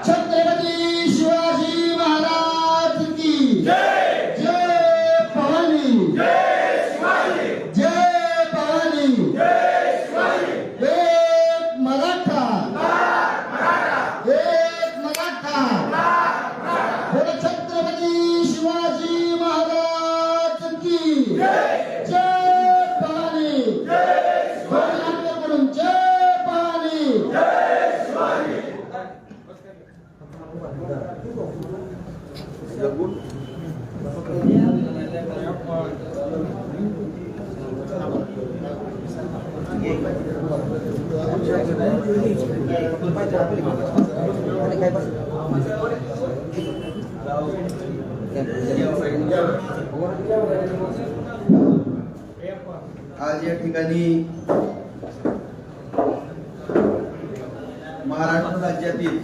छत्रपती शिवाजी महाराज की जय। जय भवानी, जय शिवाजी, जय भवानी, जय शिवाजी। एक मराठा, एक मराठा, बोलो छत्रपती शिवाजी महाराज की जय। जय भवानी, जय शिवाजी, जय भवानी, जय शिवाजी। आज या ठिकाणी महाराष्ट्र राज्यातील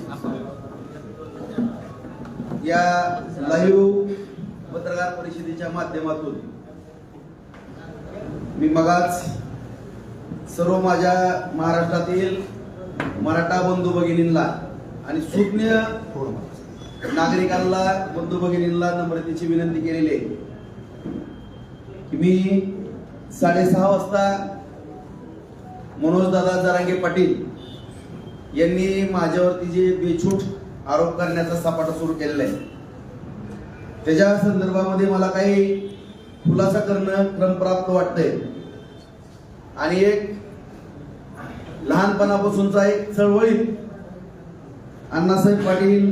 या लाईव्ह पत्रकार परिषदेच्या माध्यमातून मी मगाच सर्व माझ्या महाराष्ट्रातील मराठा बंधू भगिनींना आणि सुज्ञ नागरिकांना बंधू भगिनींना नम्रतेची विनंती केलेली आहे की मी 6:30 वाजता मनोज दादा जरांगे पाटील यांनी माझ्यावरती जे बेछूट आरोप करण्याचा सपाटा सुरू केलेला आहे त्याच्या संदर्भामध्ये मला काही खुलासा करणं क्रमप्राप्त वाटतंय आणि एक लहानपणापासूनचा एक चळवळीत अण्णासाहेब पाटील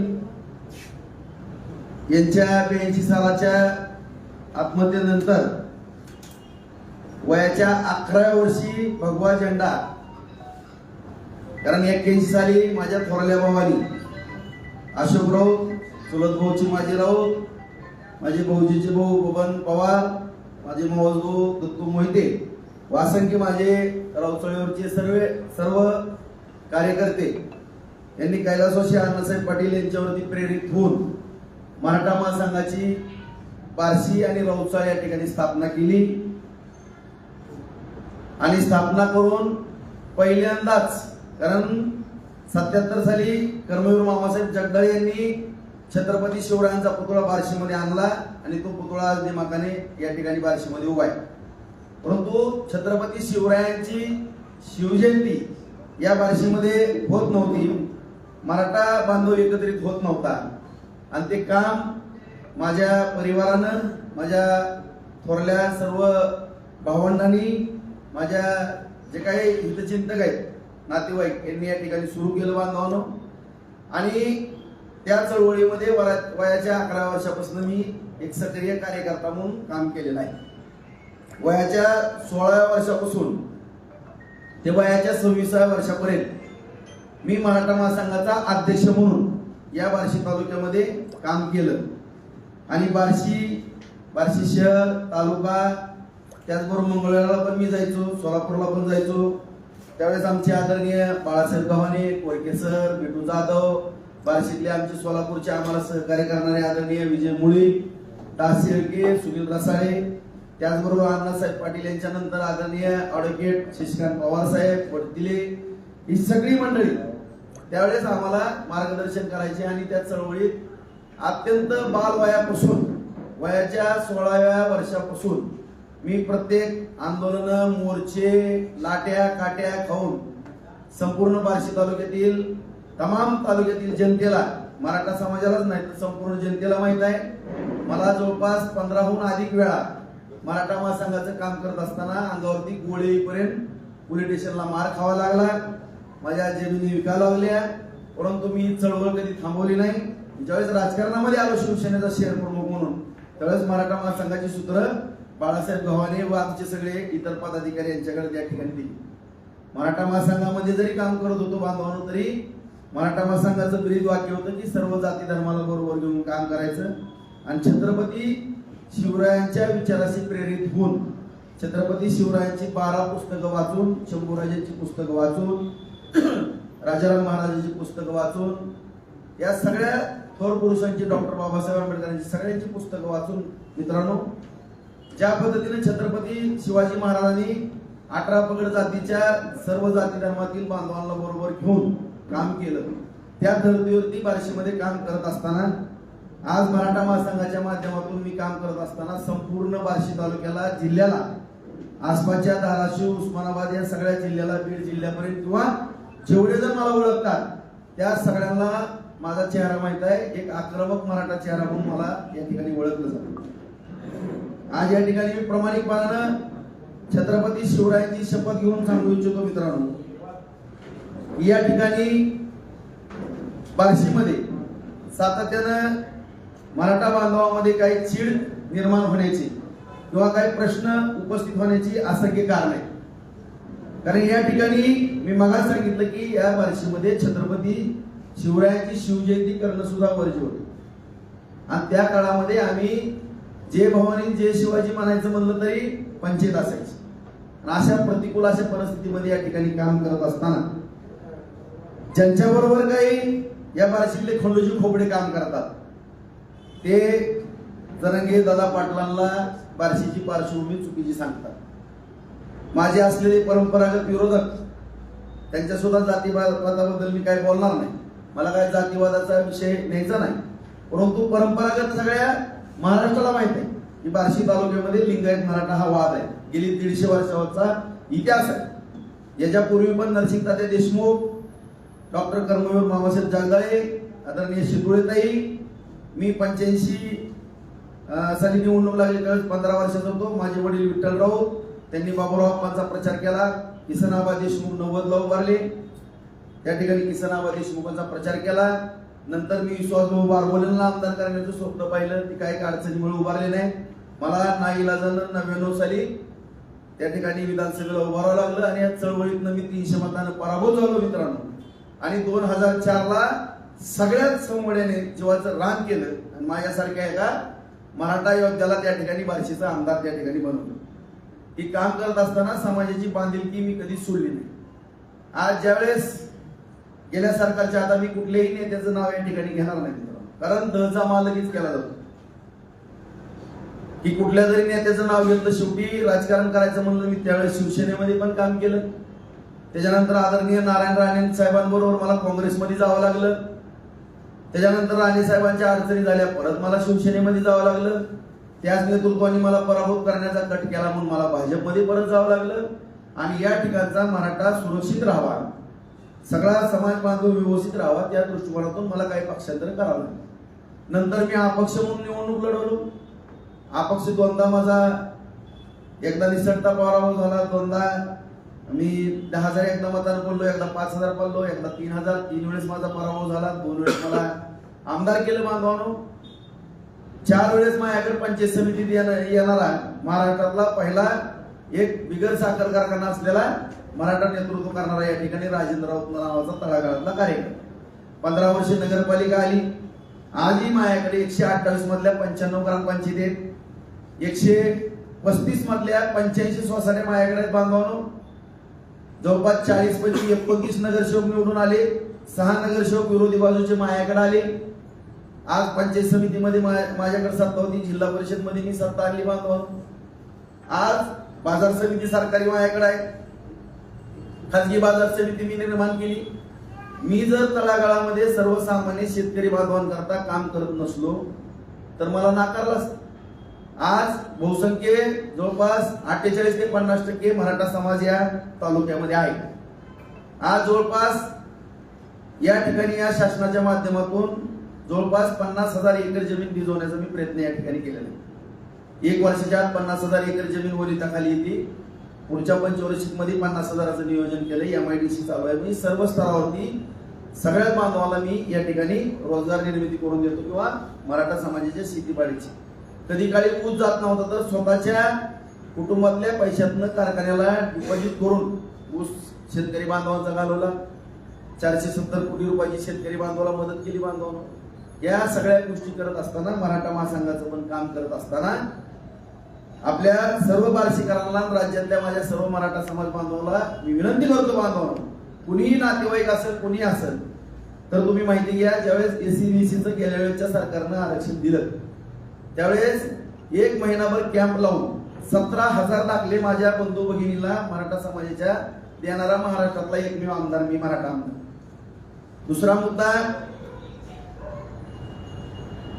यांच्या 82 सालाच्या आत्महत्येनंतर वयाच्या 11व्या वर्षी भगवा झेंडा, कारण 81 साली माझ्या थोरल्या भावानी अशोकराव चुलत भाऊची माझी राऊत, माझे भाऊजीचे भाऊ बबन पवार, माझे मावस भाऊ दत्तू मोहिते व असंख्य माझे रावचळीवरचे सर्व कार्यकर्ते यांनी कैलासवासी अण्णासाहेब पाटील यांच्यावरती प्रेरित होऊन मराठा महासंघाची बार्शी आणि राऊचाळ या ठिकाणी स्थापना केली आणि स्थापना करून पहिल्यांदाच, कारण 77 साली कर्मवीर मामासाहेब जगदाळे यांनी छत्रपती शिवरायांचा पुतळा बार्शीमध्ये आणला आणि तो पुतळा आज दिमाखाने या ठिकाणी बार्शीमध्ये उभा आहे. परंतु छत्रपती शिवरायांची शिवजयंती या बार्शीमध्ये होत नव्हती, मराठा बांधव एकत्रित होत नव्हता आणि ते काम माझ्या परिवारानं, माझ्या थोरल्या सर्व भावंडांनी, माझ्या जे काही हितचिंतक आहेत नातेवाईक यांनी या ठिकाणी सुरू केलं बांधवानं. आणि त्या चळवळीमध्ये वयाच्या 11व्या वर्षापासून मी एक सक्रिय कार्यकर्ता म्हणून काम केलेलं आहे. वयाच्या 16व्या वर्षापासून ते वयाच्या 26व्या वर्षापर्यंत मी मराठा महासंघाचा अध्यक्ष म्हणून या बार्शी तालुक्यामध्ये काम केलं आणि बार्शी शहर, तालुका, त्याचबरोबर मंगळवेढ्याला पण मी जायचो, सोलापूरला पण जायचो. त्यावेळेस आमचे आदरणीय बाळासाहेब गव्हाणे, कोळके सर, बिटू जाधव, बार्शीतले आमचे सोलापूरचे आम्हाला सहकार्य करणारे आदरणीय विजय मुळी, दास शेळके, सुनील रसाळे, त्याचबरोबर अण्णासाहेब पाटील यांच्या नंतर आदरणीय ॲडव्होकेट शशिकांत पवार साहेब वडतिले, ही सगळी मंडळी त्यावेळेस आम्हाला मार्गदर्शन करायचे आणि त्या चळवळीत अत्यंत बालवयापासून वयाच्या 16व्या वर्षापासून मी प्रत्येक आंदोलन, मोर्चे, लाट्या काट्या खाऊन संपूर्ण बार्शी तालुक्यातील तमाम तालुक्यातील जनतेला, मराठा समाजालाच नाही तर संपूर्ण जनतेला माहित आहे, मला जवळपास 15हून अधिक वेळा मराठा महासंघाचं काम करत असताना अंगावरती गोळे येईपर्यंत पोलीस स्टेशनला मार खावा लागला, माझ्या जमिनी विकायला लागल्या. परंतु मी चळवळ कधी थांबवली नाही. ज्यावेळेस राजकारणामध्ये आलो शिवसेनेचा शहर प्रमुख म्हणून, त्यावेळेस मराठा महासंघाची सूत्र बाळासाहेब गव्हाणे व आमचे सगळे इतर पदाधिकारी यांच्याकडे त्या ठिकाणी दिली. मराठा महासंघामध्ये जरी काम करत होतो बांधवांनो, तरी मराठा महासंघाचं ब्रीद वाक्य होतं की सर्व जाती धर्माला बरोबर घेऊन काम करायचं आणि छत्रपती शिवरायांच्या विचाराशी प्रेरित होऊन छत्रपती शिवरायांची 12 पुस्तकं वाचून, शंभूराजांची पुस्तकं वाचून, राजाराम महाराजांची पुस्तकं वाचून, या सगळ्या थोर पुरुषांची, डॉक्टर बाबासाहेब आंबेडकरांची सगळ्यांची पुस्तकं वाचून मित्रांनो, ज्या पद्धतीने छत्रपती शिवाजी महाराजांनी 18 पगड जातीच्या सर्व जाती धर्मातील बांधवांना बरोबर घेऊन काम केलं, त्या धर्तीवरती बार्शीमध्ये काम करत असताना आज मराठा महासंघाच्या माध्यमातून मी काम करत असताना संपूर्ण बार्शी तालुक्याला, जिल्ह्याला, आसपासच्या धाराशिव, उस्मानाबाद या सगळ्या जिल्ह्याला, बीड जिल्ह्यापर्यंत किंवा जेवढे जण मला ओळखतात त्या सगळ्यांना माझा चेहरा माहित आहे. एक आक्रमक मराठा चेहरा म्हणून मला या ठिकाणी ओळखलं जातं. आज या ठिकाणी मी प्रामाणिकपणानं छत्रपती शिवरायांची शपथ घेऊन सांगू इच्छितो मित्रांनो, या ठिकाणी बार्शीमध्ये सातत्यानं मराठा बांधवामध्ये काही चीड निर्माण होण्याची किंवा काही प्रश्न उपस्थित होण्याची असंख्य कारण आहे. कारण या ठिकाणी मी मगाच सांगितलं की या बार्शीमध्ये छत्रपती शिवरायांची शिवजयंती करणं सुद्धा वर्ज्य होते. आणि त्या काळामध्ये आम्ही जय भवानी जय शिवाजी म्हणायचं म्हणलं तरी पंचायत असायची. अशा प्रतिकूल अशा परिस्थितीमध्ये या ठिकाणी काम करत असताना ज्यांच्याबरोबर काही या बार्शीतले खंडोजी खोबडे काम करतात ते जरंगे दादा पाटलांना बार्शीची पार्श्वभूमी चुकीची सांगतात. माझे असलेले परंपरागत विरोधक त्यांच्या सुद्धा जातीवादाबद्दल मी काही बोलणार नाही. मला काय जातीवादाचा विषय न्यायचा नाही. परंतु परंपरागत सगळ्या महाराष्ट्राला माहित आहे की बार्शी तालुक्यामध्ये लिंगायत मराठा हा वाद आहे. गेली 150 वर्षाचा इतिहास आहे. याच्यापूर्वी पण नरसिंह तात्या देशमुख, डॉक्टर कर्मवीर मामासाहेब जगदाळे, आदरणीय शितोळेताई, मी 85 साली निवडणूक लागली त्यावेळेस 15 वर्षाचा होतो. माझे वडील विठ्ठल राऊत, त्यांनी बाबूराव अप्पांचा प्रचार केला. किसन आबा देशमुख 90 ला उभारले. त्या ठिकाणी किसन आबा देशमुखांचा प्रचार केला. नंतर मी विश्वासभाऊ बारबोलेंना आमदार करण्याचं स्वप्न पाहिलं. ती काही अडचणीमुळे उभारले नाही. मला नाईलाजानं 99 साली त्या ठिकाणी विधानसभेला उभारावं लागलं आणि या चळवळीतनं मी 300 मतांना पराभूत झालो मित्रांनो. आणि 2004 ला सगळ्यात समोड्याने जीवाचं रान केलं आणि माझ्यासारख्या एका मराठा योद्ध्याला त्या ठिकाणी बार्शीचा आमदार त्या ठिकाणी बनवलं. ही काम करत असताना समाजाची बांधिलकी मी कधी सोडली नाही. आज ज्यावेळेस गेल्या सरकारच्या, आता मी कुठल्याही नेत्याचं नाव या ठिकाणी घेणार नाही मित्रांनो, कारण दहचा माल लगेच केला जातो की कुठल्या जरी नेत्याचं नाव घेतलं शेवटी राजकारण करायचं म्हणलं. मी त्यावेळेस शिवसेनेमध्ये पण काम केलं. त्याच्यानंतर आदरणीय नारायण राणे साहेबांबरोबर मला काँग्रेसमध्ये जावं लागलं. त्याच्यानंतर राणे साहेबांच्या अडचणी झाल्या, परत मला शिवसेनेमध्ये जावं लागलं. त्याच नेतृत्वाने मला पराभूत करण्याचा कट केला म्हणून मला भाजपमध्ये परत जावं लागलं. आणि या ठिकाणचा मराठा सुरक्षित राहावा, सगळा समाज बांधव व्यवस्थित राहावा, त्या दृष्टिकोनातून मला काही पक्षांतर करावं लागलं. नंतर मी अपक्ष म्हणून निवडणूक लढवलो. अपक्ष दोनदा माझा, एकदा निसटता पराभव झाला, दोनदा मी 10,000 एकदा मतांना पडलो, एकदा 5,000 पडलो, एकदा 3,000. 3 वेळेस माझा पराभव झाला. 2 वेळेस मला आमदार केलं बांधवानो. 4 वेळेस माझ्याकडे पंचायत समितीत येणारा महाराष्ट्रातला पहिला एक बिगर साखर कारखाना असलेला मराठा नेतृत्व करणारा या ठिकाणी राजेंद्र राऊत नावाचा तळागाळातला कार्यक्रम. 15 वर्षे नगरपालिका आली. आजही माझ्याकडे 128 मधल्या 95 ग्रामपंचायत आहेत. 135 मधल्या 85 सोसायट्या माझ्याकडे आहेत बांधवानो. जवळपास 40 पैकी 29 नगरसेवक निवडून आले. 6 नगरसेवक विरोधी बाजूचे माझ्याकडे आले. आज पंचायत समितीमध्ये माझ्याकडे सत्ता होती. जिल्हा परिषद मध्ये मी सत्ता आणली बांधवानो. आज बाजार समिती सरकारी माझ्याकडे आहे. खाजगी बाजार समिती मी निर्माण केली. मी जर तळागाळामध्ये सर्वसामान्य शेतकरी बांधवांकरता काम करत नसलो तर मला नाकारलं असतं. आज बहुसंख्य जवळपास 48 ते 50% मराठा समाज या तालुक्यामध्ये आहे. आज जवळपास या ठिकाणी या शासनाच्या माध्यमातून जवळपास 50,000 एकर जमीन भिजवण्याचा मी प्रयत्न या ठिकाणी केलेला आहे. 1 वर्षाच्या आत 50,000 एकर जमीन ओलिताखाली येते. पुढच्या पंचवार्षिक मध्ये 50,000चं नियोजन केलं. MIDC चालू आहे. मी सर्व स्तरावरती सगळ्या बांधवाला मी या ठिकाणी रोजगार निर्मिती करून देतो किंवा मराठा समाजाच्या शेतीपाडीची. कधी काळी ऊस जात नव्हता तर स्वतःच्या कुटुंबातल्या पैशातनं कारखान्याला डिपॉझिट करून ऊस शेतकरी बांधवांचा घालवला. 470 कोटी रुपयाची शेतकरी बांधवाला मदत केली बांधवांना. या सगळ्या गोष्टी करत असताना मराठा महासंघाचं पण काम करत असताना आपल्या सर्व बार्शीकरांना, राज्यातल्या माझ्या सर्व मराठा समाज बांधवांना मी विनंती करतो बांधवांना, कुणीही नातेवाईक असेल, कुणी असेल तर तुम्ही माहिती घ्या. ज्यावेळेस SC-BCचं गेल्या वेळेच्या सरकारनं आरक्षण दिलं त्यावेळेस 1 महिनाभर कॅम्प लावून 17,000 दाखले माझ्या बंधू भगिनीला मराठा समाजाच्या देणारा महाराष्ट्रातला एकमेव आमदार मी, मराठा आमदार. दुसरा मुद्दा,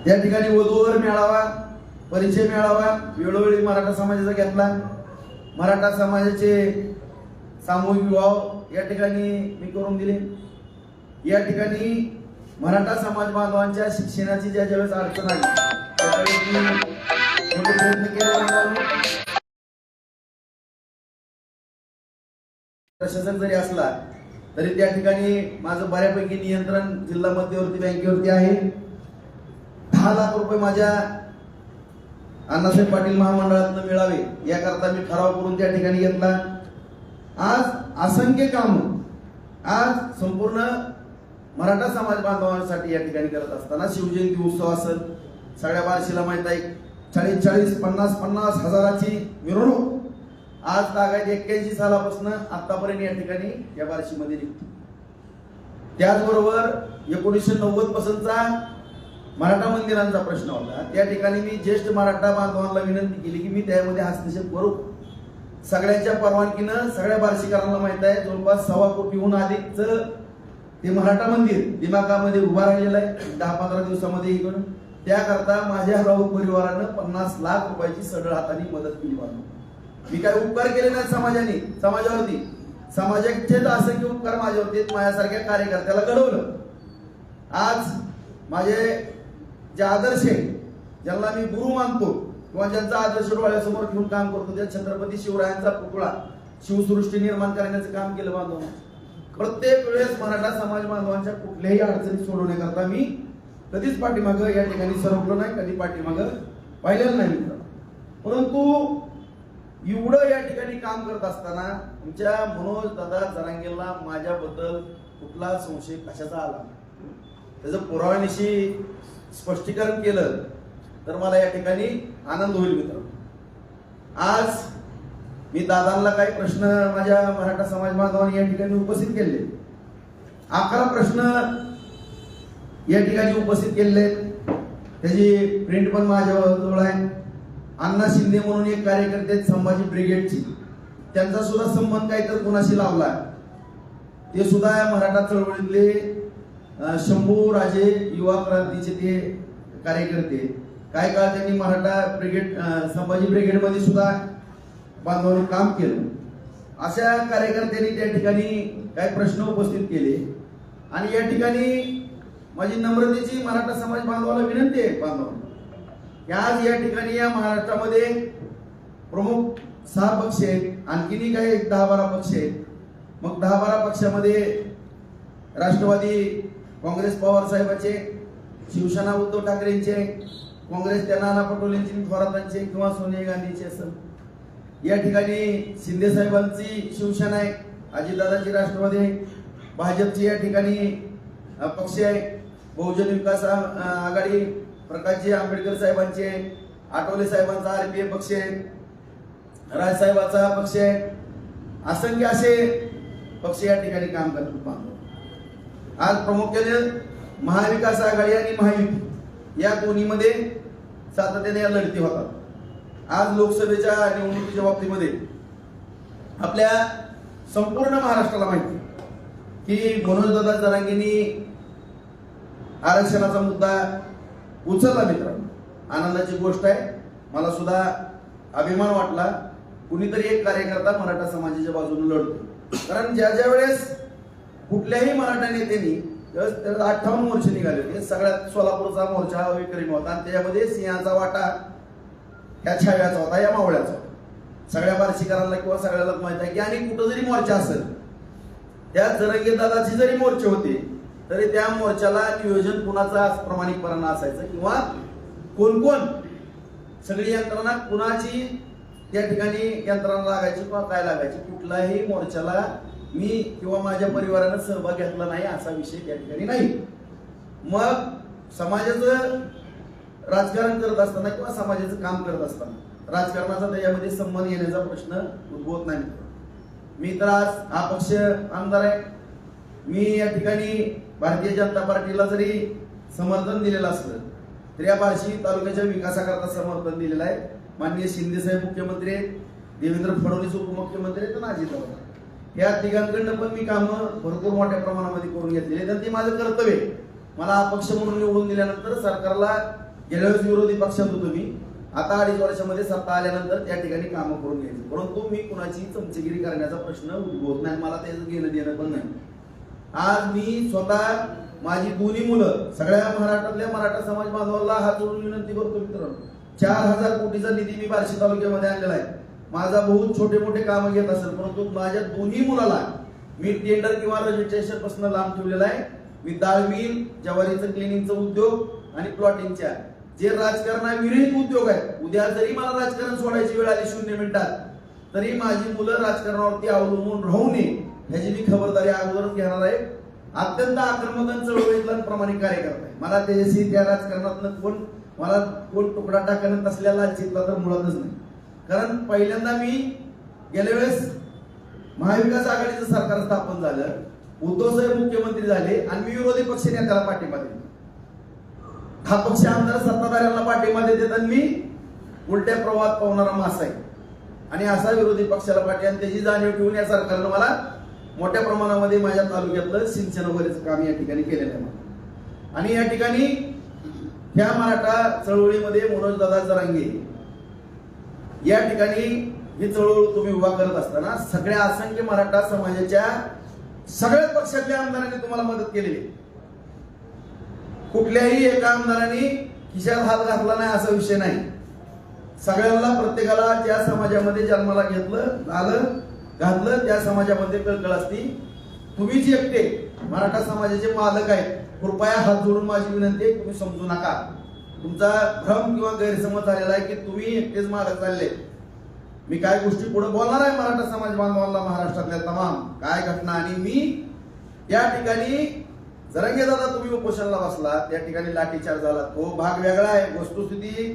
या ठिकाणी वधूवर मेळावा, परिचय मेळावा वेळोवेळी मराठा समाजाचा घेतला. मराठा समाजाचे सामूहिक विवाह या ठिकाणी मी करून दिले. या ठिकाणी मराठा समाज बांधवांच्या शिक्षणाची ज्या ज्यावेळेस अडचण आली त्यावेळेस मी मोठे प्रयत्न केले. प्रशासन जरी असला तरी त्या ठिकाणी माझं बऱ्यापैकी नियंत्रण जिल्हा मध्यवर्ती बँकेवरती आहे. 10 लाख रुपये माझ्या अण्णासाहेब पाटील महामंडळातून मिळावे याकरता मी ठराव करून त्या ठिकाणी घेतला. आज असंख्य काम आज संपूर्ण मराठा समाज बांधवांसाठी या ठिकाणी करत असताना शिवजयंती उत्सव असेल, सगळ्या बार्शीला माहित आहे 40-40, 50-50 हजाराची मिरवणूक आज तागायत 81 सालापासून आतापर्यंत या ठिकाणी या बार्शीमध्ये निघते. त्याचबरोबर 1990 पासूनचा मराठा मंदिरांचा प्रश्न होता. त्या ठिकाणी मी ज्येष्ठ मराठा बांधवांना विनंती केली की मी त्यामध्ये हस्तक्षेप करू. सगळ्यांच्या परवानगीनं सगळ्या बार्शीकरांना माहित आहे जवळपास 1.25 कोटीहून अधिकचं ते मराठा मंदिर दिमागामध्ये उभा राहिलेलं आहे 10-15 दिवसामध्ये इकडून. त्याकरता माझ्या राऊत परिवारानं 50 लाख रुपयाची सढळ हाताने मदत केली. मी काय उपकार केले नाहीत समाजावरती. समाजाचेच असंख्य उपकार माझ्यावरती माझ्यासारख्या कार्यकर्त्याला घडवलं. आज माझे जे आदर्श आहे, ज्यांना मी गुरु मानतो किंवा ज्यांचा आदर्श डोळ्यासमोर घेऊन काम करतो, त्या छत्रपती शिवरायांचा पुतळा शिवसृष्टी निर्माण करण्याचं काम केलं बांधवांना. प्रत्येक वेळेस मराठा समाज बांधवांच्या कुठल्याही अडचणी सोडवण्याकरता मी कधीच पाठीमागं या ठिकाणी सरकलो नाही, कधी पाठीमागं पाहिलेलं नाही मित्र. परंतु एवढं या ठिकाणी काम करत असताना तुमच्या मनोज दादा जरांगेला माझ्याबद्दल कुठला संशय कशाचा आला त्याचं पुराव्यानिशी स्पष्टीकरण केलं तर मला या ठिकाणी आनंद होईल मित्र. आज मी दादांना काही प्रश्न माझ्या मराठा समाज बांधवांनी या ठिकाणी उपस्थित केले. 11 प्रश्न या ठिकाणी उपस्थित केले. त्याची प्रिंट पण माझ्याजवळ आहे. अण्णा शिंदे म्हणून एक कार्यकर्ते आहेत संभाजी ब्रिगेडची, त्यांचा सुद्धा संबंध काही तर कोणाशी लावला. ते सुद्धा मराठा चळवळीतले शंभू राजे युवा क्रांतीचे ते कार्यकर्ते. काय काळ त्यांनी मराठा ब्रिगेड संभाजी ब्रिगेड मध्ये सुद्धा बांधवांनी काम केलं. अशा कार्यकर्त्यांनी त्या ठिकाणी काही प्रश्न उपस्थित केले आणि या ठिकाणी माझी नम्रतेची मराठा समाज बांधवाला विनंती आहे बांधवांना आज या ठिकाणी या महाराष्ट्रामध्ये प्रमुख 6 पक्ष आहेत, आणखीनही काही 10-12 पक्ष आहेत. मग 10-12 पक्षामध्ये राष्ट्रवादी काँग्रेस पवार साहेबांचे, शिवसेना उद्धव ठाकरेंचे, काँग्रेस त्या नाना पटोलेंचे थोरातांचे किंवा सोनिया गांधीचे असेल. या ठिकाणी शिंदे साहेबांची शिवसेना आहे, अजितदादांची राष्ट्रवादी आहे, भाजपची या ठिकाणी पक्ष आहे, बहुजन विकास आघाडी प्रकाशजी आंबेडकर साहेबांचे, आठवले साहेबांचा आरपीएफ पक्ष आहे, राजसाहेबांचा पक्ष आहे. असंख्य असे पक्ष या ठिकाणी काम करतात. आज प्रामुख्याने महाविकास आघाडी आणि महायुती या दोन्हीमध्ये सातत्याने या लढती होतात. आज लोकसभेच्या निवडणुकीच्या बाबतीमध्ये आपल्या संपूर्ण महाराष्ट्राला माहिती की मनोजदादा जरांगेंनी आरक्षणाचा मुद्दा उचलला. मित्रांनो, आनंदाची गोष्ट आहे. मला सुद्धा अभिमान वाटला कुणीतरी एक कार्यकर्ता मराठा समाजाच्या बाजूने लढतो. कारण ज्या ज्या वेळेस कुठल्याही मराठा नेत्यांनी 58 मोर्चे निघाले होते, सगळ्यात सोलापूरचा मोर्चा हा विक्रमी होता आणि त्याच्यामध्ये सिंहाचा वाटा ह्या छाव्याचा होता, या मावळ्याचा होता. सगळ्या बार्शीकरांना किंवा सगळ्याला माहित आहे की आणि कुठं जरी मोर्चा असेल, त्या जरांगे दादाची जरी मोर्चे होते तरी त्या मोर्चाला नियोजन कुणाचा प्रामाणिकपणा असायचं किंवा कोण कोण सगळी यंत्रणा कुणाची त्या ठिकाणी यंत्रणा लागायची किंवा काय लागायची. कुठलाही मोर्चाला मी किंवा माझ्या परिवारानं सहभाग घेतला नाही असा विषय त्या ठिकाणी नाही. मग समाजाचं राजकारण करत असताना किंवा समाजाचं काम करत असताना राजकारणाचा त्याच्यामध्ये संबंध येण्याचा प्रश्न उद्भवत नाही. मी तर आज हा पक्ष आमदार आहे. मी या ठिकाणी भारतीय जनता पार्टीला जरी समर्थन दिलेलं असलं तरी या बार्शी तालुक्याच्या विकासाकरता समर्थन दिलेलं आहे. माननीय शिंदे साहेब मुख्यमंत्री आहेत, देवेंद्र फडणवीस उपमुख्यमंत्री आहेत आणि अजितदादा. या तिघांकडनं पण मी कामं भरपूर मोठ्या प्रमाणामध्ये करून घेतलेली तर ते माझं कर्तव्य आहे. मला अपक्ष म्हणून निवडून दिल्यानंतर सरकारला गेल्या वेळेस विरोधी पक्षात होतो मी, आता 2.5 वर्षामध्ये सत्ता आल्यानंतर त्या ठिकाणी कामं करून घ्यायची. परंतु मी कुणाची चमचेगिरी करण्याचा प्रश्न उद्भवत नाही, मला त्याचं घेणं देणं पण नाही. आज मी स्वतः माझी दोन्ही मुलं सगळ्या महाराष्ट्रातल्या मराठा समाज बांधवांना हात जोडून विनंती करतो मित्रांनो, 4000 कोटीचा निधी मी बार्शी तालुक्यामध्ये आणलेला आहे. माझा बहुत छोटे मोठे कामं घेत असेल, परंतु माझ्या दोन्ही मुलाला मी टेंडर किंवा रजिस्ट्रेशन पासून लांब ठेवलेला आहे. मी डाळ मिल, ज्वारीचं क्लिनिंगचा उद्योग आणि प्लॉटिंगच्या जे राजकारणाविरहित उद्योग आहेत, उद्या जरी मला राजकारण सोडायची वेळ आली 0 मिनिटात तरी माझी मुलं राजकारणावरती अवलंबून राहू नये ह्याची मी खबरदारी अगोदरच घेणार आहे. अत्यंत आक्रमक आणि चळवळीतला प्रामाणिक कार्यकर्ता आहे. मला त्याच्याशी त्या राजकारणातून कोण तुकडा टाकण्यात असलेला चितला तर मुळातच नाही. कारण पहिल्यांदा मी गेल्या वेळेस महाविकास आघाडीचं सरकार स्थापन झालं, उद्धव साहेब मुख्यमंत्री झाले आणि मी विरोधी पक्ष नेत्याला पाठिंबा दिला. हा पक्ष आमदार सत्ताधाऱ्यांना पाठिंबा देतात आणि मी उलट्या प्रवाहात पावणारा मासा आहे आणि असा विरोधी पक्षाला पाठिंबा आणि त्याची जाणीव ठेवून या सरकारनं मला मोठ्या प्रमाणामध्ये माझ्या तालुक्यातलं सिंचन वगैरेचं काम या ठिकाणी केलेलं आहे. आणि या ठिकाणी ह्या मराठा चळवळीमध्ये मनोजदादा जरांगे या ठिकाणी ही चळवळ तुम्ही उभा करत असताना सगळ्या असंख्य मराठा समाजाच्या सगळ्याच पक्षातल्या आमदारांनी तुम्हाला मदत केलेली. कुठल्याही एका आमदारांनी खिशात हात घातला नाही असा विषय नाही. सगळ्यांना प्रत्येकाला ज्या समाजामध्ये जन्माला घातलं त्या समाजामध्ये कळकळ असती. तुम्ही जे एकटे मराठा समाजाचे मालक आहेत, कृपया हात जोडून माझी विनंती आहे, तुम्ही समजू नका. तुमचा भ्रम किंवा गैरसमज झालेला आहे की तुम्ही एकटेच मालक चालले. मी काय गोष्टी पुढे बोलणार आहे मराठा समाज बांधवांना, महाराष्ट्रातल्या तमाम काय घटना. आणि मी या ठिकाणी जरांगे दादा तुम्ही उपोषणाला बसला, त्या ठिकाणी लाठीचार्ज झाला, तो भाग वेगळा आहे. वस्तुस्थिती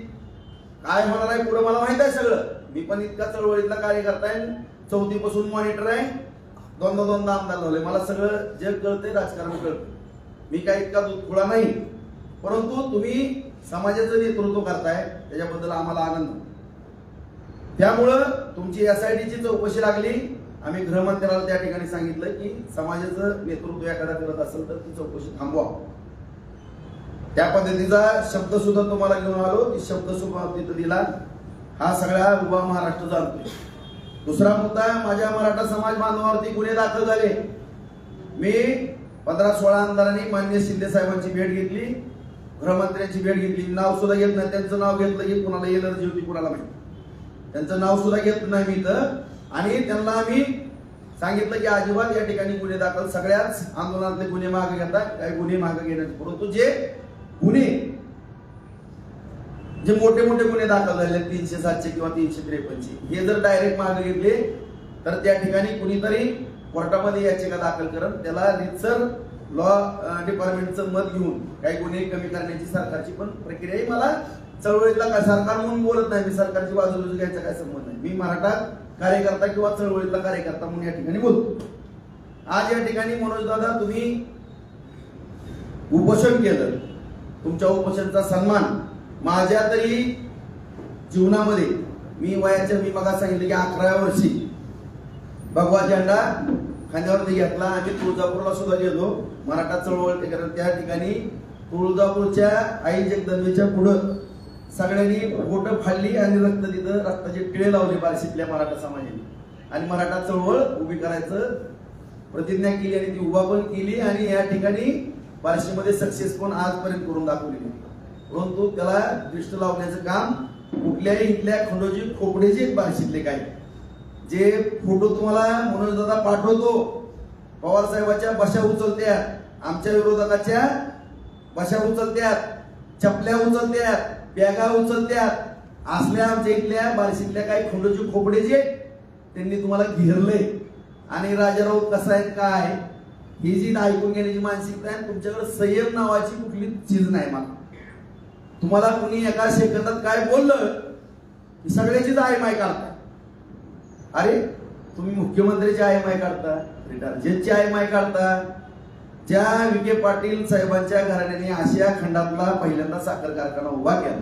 काय होणार आहे पुढे मला माहित आहे सगळं. मी पण इतका चळवळीतला कार्यकर्ता आहे, 4थी पासून मॉनिटर आहे, दोनदा आमदार झालोय, मला सगळं जग कळतंय, राजकारण कळतं. मी काय इतका दूधखोळा नाही. परंतु तुम्ही समाजाचं नेतृत्व करताय त्याच्याबद्दल आम्हाला आनंद. त्यामुळं तुमची SITची चौकशी लागली. आम्ही गृहमंत्र्याला त्या ठिकाणी सांगितलं की समाजाचं नेतृत्व एखादा करत असेल तर ती चौकशी थांबवा. त्या पद्धतीचा शब्द सुद्धा तुम्हाला घेऊन आलो, ती शब्द सुद्धा तिथं दिला. हा सगळा उभा महाराष्ट्र जाणतोय. दुसरा मुद्दा, माझ्या मराठा समाज बांधवांवरती गुन्हे दाखल झाले. मी 15-16 आमदारांनी माननीय शिंदे साहेबांची भेट घेतली, गृहमंत्र्यांची भेट घेतली. नाव सुद्धा घेत नाही, त्यांचं नाव घेतलं की कुणाला एलर्जी होती कुणाला माहिती, त्यांचं नाव सुद्धा घेत नाही मी इथं. आणि त्यांना आम्ही सांगितलं की अजिबात या ठिकाणी गुन्हे दाखल, सगळ्याच आंदोलनातले गुन्हे मागे घेतात, काही गुन्हे मागे घेण्याचे. परंतु जे गुन्हे जे मोठे गुन्हे दाखल झाले 307 किंवा 353 हे जर डायरेक्ट मागे घेतले तर त्या ठिकाणी कुणीतरी कोर्टामध्ये याचिका दाखल करत त्याला रितसर लॉ डिपार्टमेंटचं मत घेऊन काही गुन्हे कमी करण्याची सरकारची पण प्रक्रिया. मला चळवळीतला काय सरकार म्हणून बोलत नाही, मी सरकारची बाजू घ्यायचा काय संबंध नाही. मी मराठा कार्यकर्ता किंवा चळवळीतला कार्यकर्ता म्हणून या ठिकाणी बोलतो. आज या ठिकाणी मनोजदादा तुम्ही उपोषण केलं, तुमच्या उपोषणाचा सन्मान माझ्या तरी जीवनामध्ये मी मगा सांगितलं की 11व्या वर्षी भगवा झेंडा खांद्यावरती घेतला. आम्ही तुळजापूरला सुद्धा गेलो मराठा चळवळ त्या ठिकाणी. तुळजापूरच्या आई जगदंबेच्या पुढं सगळ्यांनी बोट फाडली आणि रक्ताचे टिळे लावले बार्शीतल्या मराठा समाजाने आणि मराठा चळवळ उभी करायचं प्रतिज्ञा केली आणि ती उभा पण केली आणि या ठिकाणी बार्शीमध्ये सक्सेस पण आजपर्यंत करून दाखवली. परंतु त्याला दृष्ट लावण्याचं काम कुठल्याही इथल्या खंडोजी खोपडेचे बार्शीतले काय जे फोटो तुम्हाला मनोजदादा पाठवतो, पवार साहेबाच्या बशा उचलत्यात, आमच्या विरोधकाच्या बशा उचलत्यात, चपल्या उचलत्यात, बॅगा उचलत्यात, असल्या आमच्या इथल्या बार्शीतल्या काही खंडोजी खोपडेचे त्यांनी तुम्हाला घेरलंय. आणि राजाराव कसा आहे काय ही जी ऐकून घेण्याची मानसिकता आहे. तुमच्याकडे संयम नावाची कुठली चीज नाही. मला तुम्हाला कुणी एका सेकंदात काय बोललं की सगळ्याचीच आयमाय काढता. अरे तुम्ही मुख्यमंत्र्याची आयमाय काढता, रिटायरची आयमाय काढता. ज्या विखे पाटील साहेबांच्या घराण्याने आशिया खंडातला पहिल्यांदा साखर कारखाना उभा केला,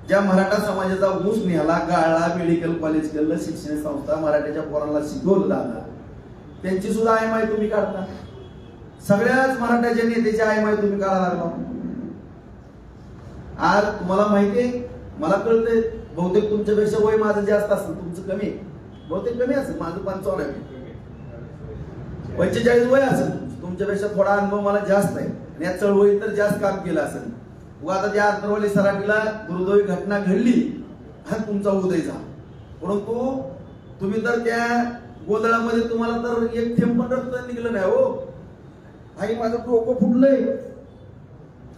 ज्या मराठा समाजाचा ऊस नेला, गाळला, मेडिकल कॉलेज केलं, शिक्षण संस्था मराठ्याच्या पोरांना शिकवलं, त्यांची सुद्धा आयमाय तुम्ही काढता. सगळ्याच मराठ्याच्या नेत्याची आयमाय तुम्ही काढायला लागला. आज तुम्हाला माहितीये, मला कळतंय बहुतेक तुमच्यापेक्षा वय माझं जास्त असेल, तुमचं कमी, बहुतेक कमी असेल, माझं 55 आहे, 45 वय असेल, तुमच्यापेक्षा थोडा अनुभव मला जास्त आहे आणि या चळवळीत तर जास्त काम केलं असेल. व आता ज्या अंतरवली सराटीला दुर्दैवी घटना घडली हा तुमचा उदय झाला, परंतु तुम्ही तर त्या गोंधळामध्ये तुम्हाला तर एक थेंब पण रक्त निघलं नाही. हो आई, माझं डोकं फुटलंय,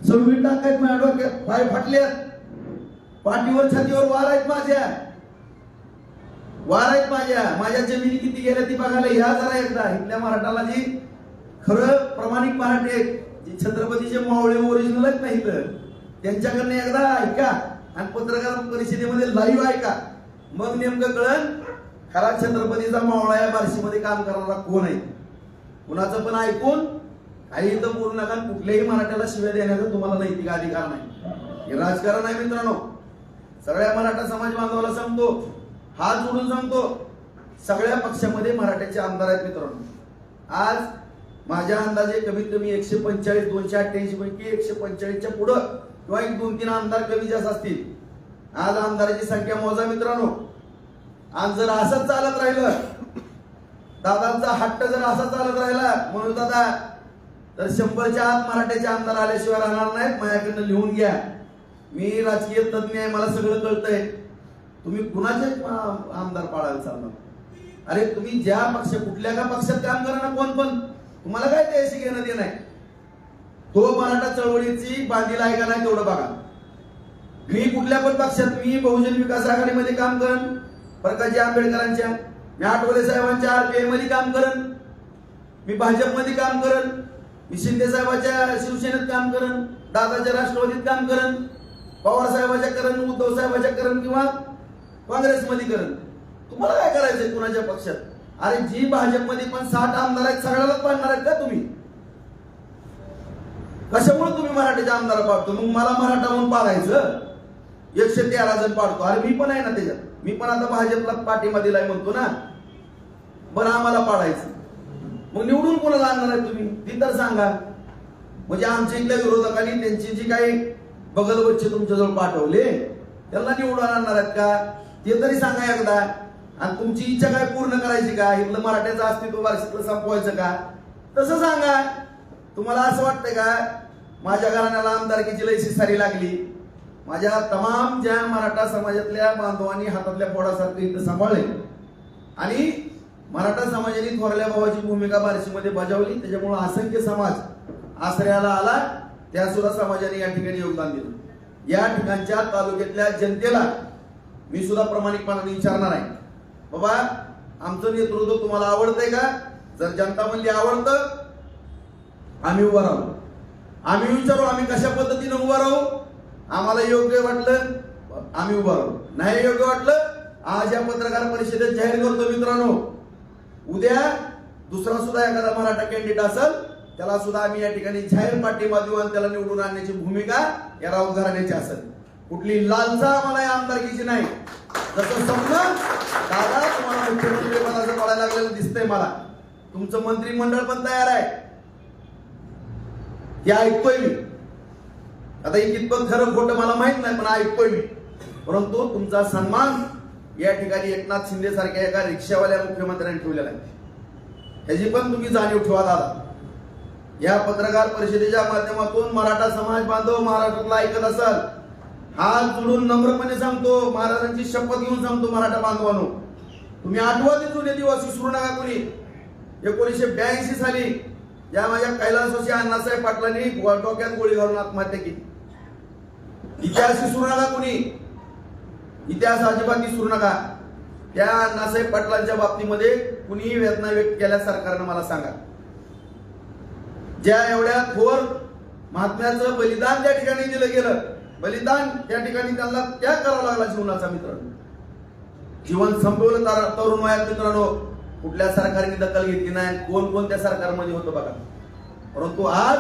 सव्वीस टाकायत माझ्या डोक्यात, पाय फाटल्यात, पाठीवर छातीवर वार आहेत माझ्या, वार आहेत माझ्या जमिनी किती गेल्या ती बघायला या जरा एकदा. इथल्या मराठाला जी खरं प्रामाणिक मराठी आहेत, जी छत्रपतीचे मावळे ओरिजिनल आहेत नाही तर त्यांच्याकडनं एकदा ऐका आणि पत्रकार परिषदेमध्ये लाईव्ह ऐका, मग नेमकं कळण खरा छत्रपतीचा मावळा या बार्शीमध्ये काम करणारा कोण आहे. कुणाचं पण ऐकून काही इथं बोलू नका. कुठल्याही मराठ्याला शिव्या देण्याचा तुम्हाला नैतिक अधिकार नाही. हे राजकारण आहे मित्रांनो. सगळ्या मराठा समाज बांधवाला सांगतो, हात जोडून सांगतो, सगळ्या पक्षामध्ये मराठ्याचे आमदार आहेत मित्रांनो. आज माझ्या अंदाजे कमीत कमी 145 288 पैकी 145च्या पुढं किंवा 1-2-3 आमदार कमी जास्त असतील. आज आमदाराची संख्या मोजा मित्रांनो. आज जर असंच चालत राहिलं, दादांचा हट्ट जर असा चालत राहिला म्हणून दादा, तर 100च्या आत मराठ्याचे आमदार आल्याशिवाय राहणार नाहीत. माझ्याकडनं लिहून घ्या. मी राजकीय तज्ञ आहे, मला सगळं कळतंय. तुम्ही कुणाचे आमदार पाळायला चालणार? अरे तुम्ही ज्या पक्ष, कुठल्या का पक्षात काम करा ना, कोण पण, तुम्हाला काय त्याशी घेणं देणं आहे? तो मराठा चळवळीची बांधील आहे का नाही तेवढं बघा. मी कुठल्या पण पक्षात, मी बहुजन विकास आघाडीमध्ये काम करेन, प्रकाशजी आंबेडकरांच्या, मी आठवले साहेबांच्या आरपीआय मध्ये काम करेन, मी भाजपमध्ये काम करेन, मी शिंदे साहेबांच्या शिवसेनेत काम करेन, दादाच्या राष्ट्रवादीत काम करेन, पवार साहेबांच्या करेन, उद्धव साहेबांच्या करेन किंवा काँग्रेसमध्ये करेन. तुम्हाला काय करायचंय कुणाच्या पक्षात? अरे जी भाजपमध्ये पण 60 आमदार आहेत, सगळ्यालाच पाडणार आहेत का तुम्ही? कशामुळे तुम्ही मराठीचे आमदार पाडतो? मग मला मराठा म्हणून पाडायचं, 113 जण पाडतो. अरे मी पण आहे ना त्याच्यात, मी पण आता भाजपला पाठिंबा दिलाय म्हणतो ना. बरं आम्हाला पाडायचं, मग निवडून कोणाला आणणार आहे तुम्ही? ती तर सांगा. म्हणजे आमच्या इथल्या विरोधकांनी त्यांची जी काही बगल बच्चे तुमच्याजवळ पाठवले त्यांना निवडून आणणार आहेत का? ते तरी सांगा एकदा. आणि तुमची इच्छा काय पूर्ण करायची का? इथलं मराठ्याचं अस्तित्व बार्शीतलं संपवायचं का? तसं सांगा. तुम्हाला असं वाटतंय का माझ्या घराण्याला आमदारकीची लय शिसारी लागली? माझ्या तमाम ज्या मराठा समाजातल्या बांधवांनी हातातल्या फोडासारखं इथं सांभाळले आणि मराठा समाजाने थोरल्या भावाची भूमिका बार्शीमध्ये बजावली, त्याच्यामुळे असंख्य समाज आश्रयाला आला. त्या सुद्धा समाजाने या ठिकाणी योगदान दिलं. या ठिकाणच्या तालुक्यातल्या जनतेला मी सुद्धा प्रामाणिकपणाने विचारणार आहे, बाबा आमचं नेतृत्व तुम्हाला आवडतंय का? जर जनता म्हणली आवडतं, आम्ही उभा राहू. आम्ही विचारू आम्ही कशा पद्धतीने उभा राहू. आम्हाला योग्य वाटलं आम्ही उभा राहू, नाही योग्य वाटलं आज या पत्रकार परिषदेत जाहीर करतो मित्रांनो. उद्या दुसरा सुद्धा एखादा मराठा कॅन्डिडेट असेल त्याला सुद्धा आम्ही या ठिकाणी जाहीर पाठिंबा देऊ आणि त्याला निवडून आणण्याची भूमिका या राऊत घराण्याची असेल. कुठली लालसा आम्हाला या आमदारकीची नाही. जसं समजा दादा तुम्हाला मुख्यमंत्री पदाचं पडायला लागलेलं दिसतंय मला, तुमचं मंत्रिमंडळ पण तयार आहे, हे ऐकतोय मी. आता हे कितपत खरं खोटं मला माहित नाही, पण ऐकतोय मी. परंतु तुमचा सन्मान या ठिकाणी एकनाथ शिंदे सारख्या एका रिक्षावाल्या मुख्यमंत्र्यांनी ठेवलेला आहे, ह्याची पण तुम्ही जाणीव ठेवा दादा. या पत्रकार परिषदेच्या माध्यमातून मराठा समाज बांधव महाराष्ट्रातला ऐकत असाल, हात जोडून नम्रपणे सांगतो, महाराजांची शपथ घेऊन सांगतो मराठा बांधवांनो, तुम्ही आठवा ते जुने दिवस विसरू नका. कोणी 1982 साली ज्या माझ्या कैलासवासी अण्णासाहेब पाटलांनी डोक्यात गोळी घालून आत्महत्या केली, इतिहास विसरू नका. कोणी इतिहास अजिबात विसरू नका. त्या अण्णासाहेब पाटलांच्या बाबतीमध्ये कुणीही वेदना व्यक्त केल्या सरकारनं मला सांगा. ज्या एवढ्या थोर महात्म्याचं बलिदान त्या ठिकाणी दिलं गेलं, बलिदान त्या ठिकाणी त्यांना त्याग करावा लागला जीवनाचा. मित्रांनो जीवन संपवलं तरुण वयात मित्रांनो. कुठल्या सरकारने दखल घेतली नाही, कोण कोणत्या सरकारमध्ये होतं बघा. परंतु आज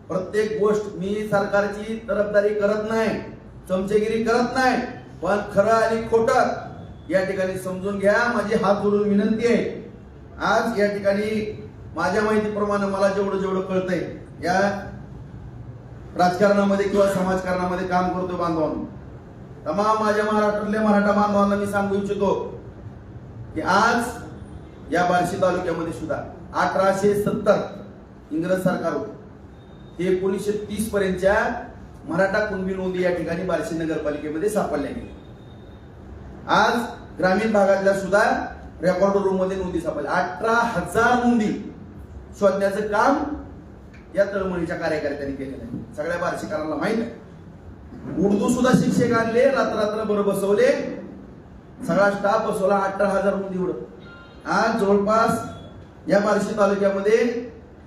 प्रत्येक गोष्ट मी सरकारची तरफदारी करत नाही, चमचेगिरी करत नाही, पण खरं आणि खोटं या ठिकाणी समजून घ्या. माझी हात जोडून विनंती आहे. आज या ठिकाणी माझ्या माहितीप्रमाणे मला जेवढं कळतंय या राजकारणामध्ये किंवा समाजकारणामध्ये काम करतोय बांधवांनो, तमाम माझ्या महाराष्ट्रातल्या मराठा बांधवांना मी सांगू इच्छितो की आज या बार्शी तालुक्यामध्ये सुद्धा 1870 इंग्रज सरकार होते, ते 1930 पर्यंतच्या मराठा कुणबी नोंदी या ठिकाणी बार्शी नगरपालिकेमध्ये सापडल्या गेल्या. आज ग्रामीण भागातल्या सुद्धा रेकॉर्ड रूम मध्ये नोंदी सापडल्या. 18,000 नोंदी शोधण्याचं काम या तळमळीच्या कार्यकर्त्यांनी केलेलं आहे. सगळ्या बार्शीकरांना माहित आहे. उर्दू सुद्धा शिक्षक आणले, रात्र बसवले, सगळा स्टाफ बसवला. 18,000 नोंदी एवढं. आज जवळपास या बार्शी तालुक्यामध्ये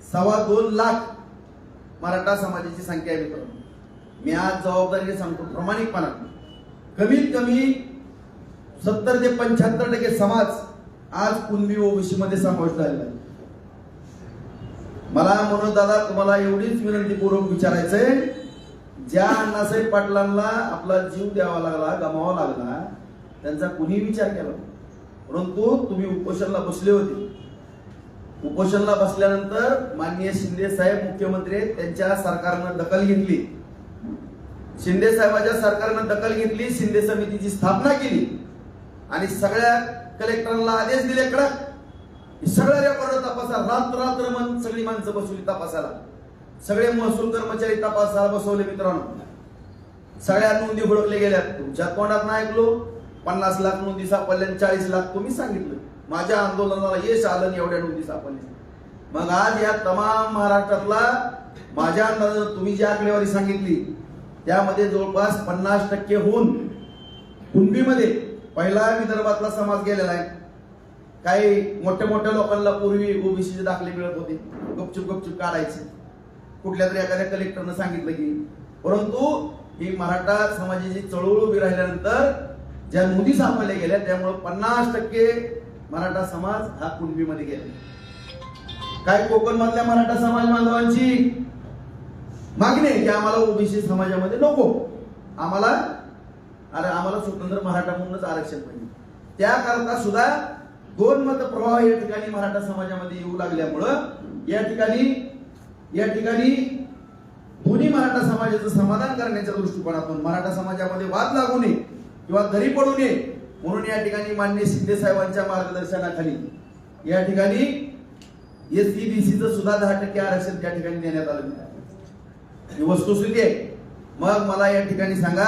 2.25 लाख मराठा समाजाची संख्या आहे मित्रांनो. मी आज जबाबदारीने सांगतो प्रामाणिकपणाने, कमीत कमी 70 ते 75% समाज आज कुणबी ओबीसी मध्ये समावेश झालेला आहे. मला म्हणून दादा तुम्हाला एवढीच विनंतीपूर्वक विचारायचंय, ज्या अण्णासाहेब पाटलांना आपला जीव द्यावा लागला, गमावा लागला, त्यांचा कुणी विचार केला? परंतु तुम्ही उपोषणला बसले होते. उपोषणला बसल्यानंतर माननीय शिंदे साहेब मुख्यमंत्री आहेत, त्यांच्या सरकारनं दखल घेतली. शिंदे साहेबांच्या सरकारनं दखल घेतली, शिंदे समितीची स्थापना केली आणि सगळ्या कलेक्टरांना आदेश दिले कडक, सगळ्या रेकॉर्ड तपासा. रात्र सगळी माणसं बसवली तपासाला, सगळे महसूल कर्मचारी तपासाला बसवले. मित्रांनो, सगळ्या नोंदी हुडकले गेल्या. तुमच्या तोंडात नाही ऐकलो 50 लाख नोंदी सापडल्या, 40 लाख तुम्ही सांगितलं. माझ्या आंदोलनाला यश आलं आणि एवढ्या नोंदी सापडल्या. मग आज या तमाम महाराष्ट्रातला माझ्या अंदाजानं तुम्ही जी आकडेवारी सांगितली त्यामध्ये जवळपास 50% होऊन कुणबीमध्ये पहिला विदर्भातला समाज गेलेला आहे. काही मोठ्या लोकांना पूर्वी ओबीसीचे दाखले मिळत होते, गपचूप काढायचे. कुठल्या तरी एखाद्या कलेक्टरनं सांगितलं की, परंतु ही मराठा समाजाची चळवळ उभी राहिल्यानंतर ज्या नोंदी सापडल्या गेल्या त्यामुळे 50% मराठा समाज हा कुणबीमध्ये गेला. काय कोकण मधल्या मराठा समाज बांधवांची मागणी आहे की आम्हाला ओबीसी समाजामध्ये नको, आम्हाला स्वतंत्र मराठा म्हणूनच आरक्षण पाहिजे. त्याकरता सुद्धा 2 मत प्रवाह या ठिकाणी मराठा समाजामध्ये येऊ लागल्यामुळं या ठिकाणी दोन्ही मराठा समाजाचं समाधान करण्याच्या दृष्टिकोनातून मराठा समाजामध्ये वाद लागू नये किंवा दरी पडू नये म्हणून या ठिकाणी माननीय शिंदे साहेबांच्या मार्गदर्शनाखाली या ठिकाणी एससीबीसीचं सुद्धा 10% आरक्षण त्या ठिकाणी देण्यात आलं. ही वस्तुस्थिती आहे. मग मला या ठिकाणी सांगा,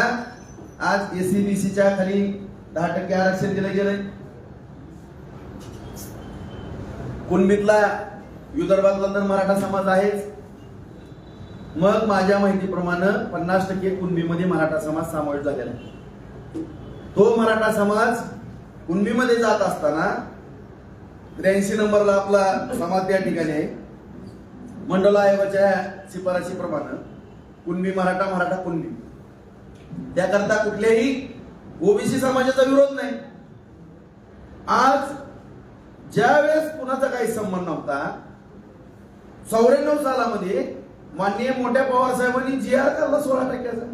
आज एससीबीसीच्या खाली 10% आरक्षण दिलं गेलंय. कुणबीतला विदर्भातला तर मराठा समाज आहेच. मग माझ्या माहितीप्रमाणे 50% कुणबीमध्ये मराठा समाज समावेश झालेला आहे. तो मराठा समाज कुणबीमध्ये जात असताना 83 नंबरला आपला समाज त्या ठिकाणी आहे. मंडल आयोगाच्या शिफारशीप्रमाणे कुणबी मराठा कुणबी, त्याकरता कुठल्याही ओबीसी समाजाचा विरोध नाही. आज ज्या वेळेस कुणाचा काही संबंध नव्हता, 94 सालामध्ये माननीय मोठ्या पवार साहेबांनी GR काढला 16%चा.